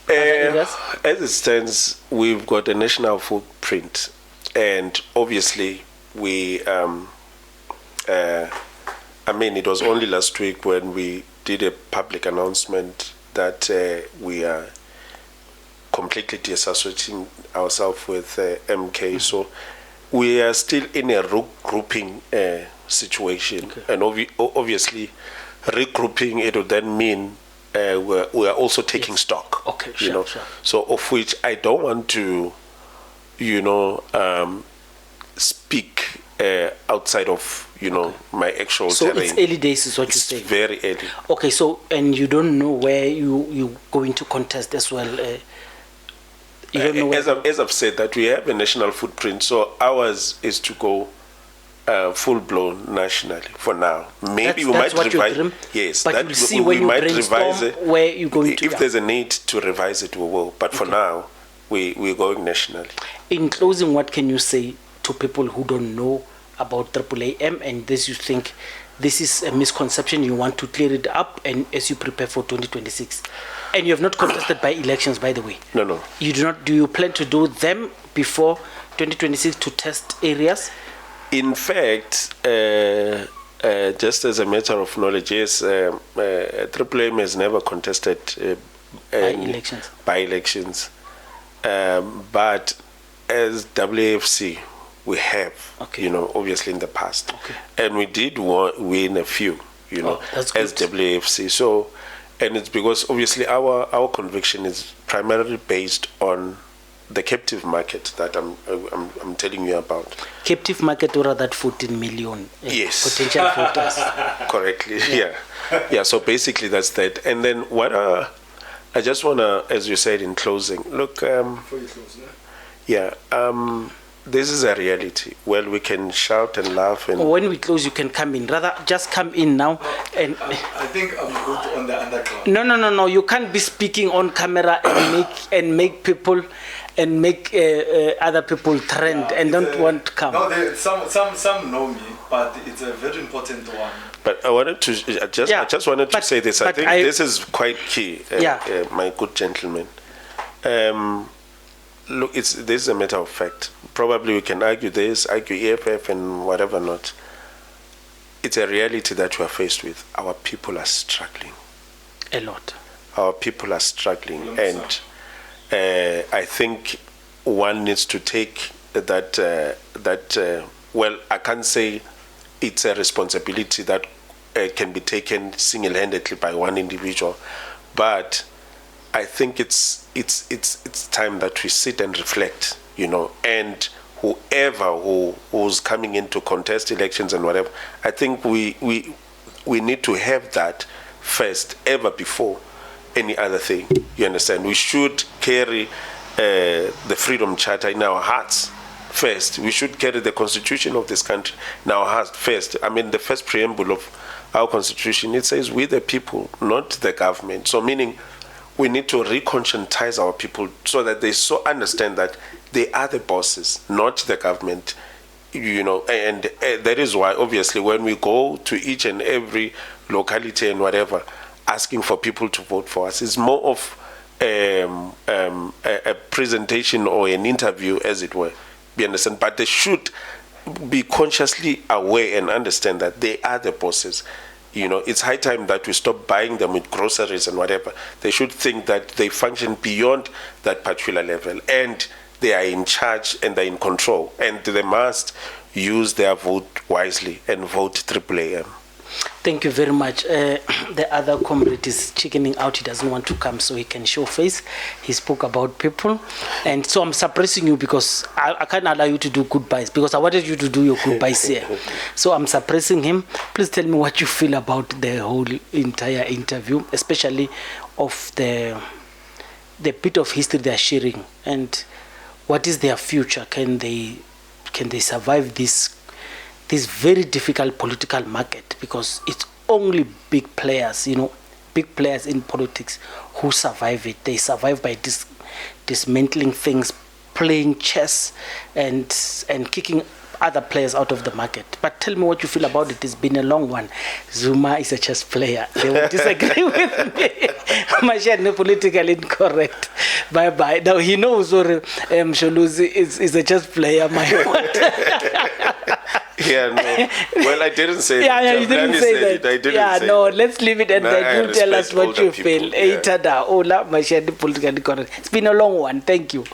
other areas? As it stands, we've got a national footprint, and obviously we. It was only last week when we did a public announcement that we are completely disassociating ourselves with MK. So we are still in a regrouping situation, and obviously regrouping, it would then mean we are also taking stock. Okay, sure. So of which I don't want to speak outside of, my actual So terrain. it's early days is what you're It's saying? very early. Okay, so, and you don't know where you're going to contest as well? You don't know where? As I've said, that we have a national footprint, so ours is to go full-blown nationally for now. Maybe we might what your revise. dream? Yes, But that you'll see when you might brainstorm revise it. where you're going to. If there's a need to revise it, we will. But for now, we're going nationally. In closing, what can you say to people who don't know about AAAM and this, you think this is a misconception, you want to clear it up, and as you prepare for 2026? And you have not contested by elections, by the way. No. You do not. Do you plan to do them before 2026 to test areas? In fact, just as a matter of knowledge, yes, AAAM has never contested by elections. But as WAFC, we have, obviously in the past. Okay. And we did win a few, that's as good. WAFC. So, and it's because obviously our conviction is primarily based on the captive market that I'm telling you about. Captive market, or that 14 million Yes. potential voters. Correctly, yeah. So basically that's that. And then what I just want to, as you said in closing, look, Before you close, no? this is a reality. Well, we can shout and laugh and When we close, you can come in. Rather, just come in now. And I think I'm good on the underground. no. You can't be speaking on camera and make people and make other people trend and don't want to come. No, some know me, but it's a very important one. But I wanted to I just wanted to say this. I think this is quite key, my good gentlemen. Look, this is a matter of fact. Probably we can argue this, argue EFF and whatever not. It's a reality that we are faced with. Our people are struggling. A lot. Our people are struggling, and I think one needs to take that. Well, I can't say it's a responsibility that can be taken single-handedly by one individual, but I think it's time that we sit and reflect, and whoever who's coming in to contest elections and whatever, I think we need to have that first, ever before any other thing. You understand? We should carry the Freedom Charter in our hearts first. We should carry the Constitution of this country in our hearts first. I mean, the first preamble of our Constitution, it says we the people, not the government. So meaning we need to reconscientize our people so that they so understand that they are the bosses, not the government. And that is why obviously when we go to each and every locality and whatever, asking for people to vote for us is more of a presentation or an interview, as it were. You understand? But they should be consciously aware and understand that they are the bosses. It's high time that we stop buying them with groceries and whatever. They should think that they function beyond that particular level, and they are in charge and they're in control, and they must use their vote wisely and vote AAAM. Thank you very much. The other comrade is chickening out. He doesn't want to come so he can show face. He spoke about people. And so I'm suppressing you because I can't allow you to do goodbyes because I wanted you to do your goodbyes here. So I'm suppressing him. Please tell me what you feel about the whole entire interview, especially of the bit of history they're sharing. And what is their future? Can they survive this very difficult political market, because it's only big players, big players in politics who survive it. They survive by dismantling things, playing chess, and kicking other players out of the market. But tell me what you feel about it. It's been a long one. Zuma is a chess player. They will disagree with me. Mashane politically incorrect. Bye. Now he knows Msholozi is a chess player. Yeah, no. Well, I didn't say that. Yeah, you didn't say that. I didn't say let's leave it at that. You tell us what you feel. Yeah. Mashane politically correct. It's been a long one. Thank you.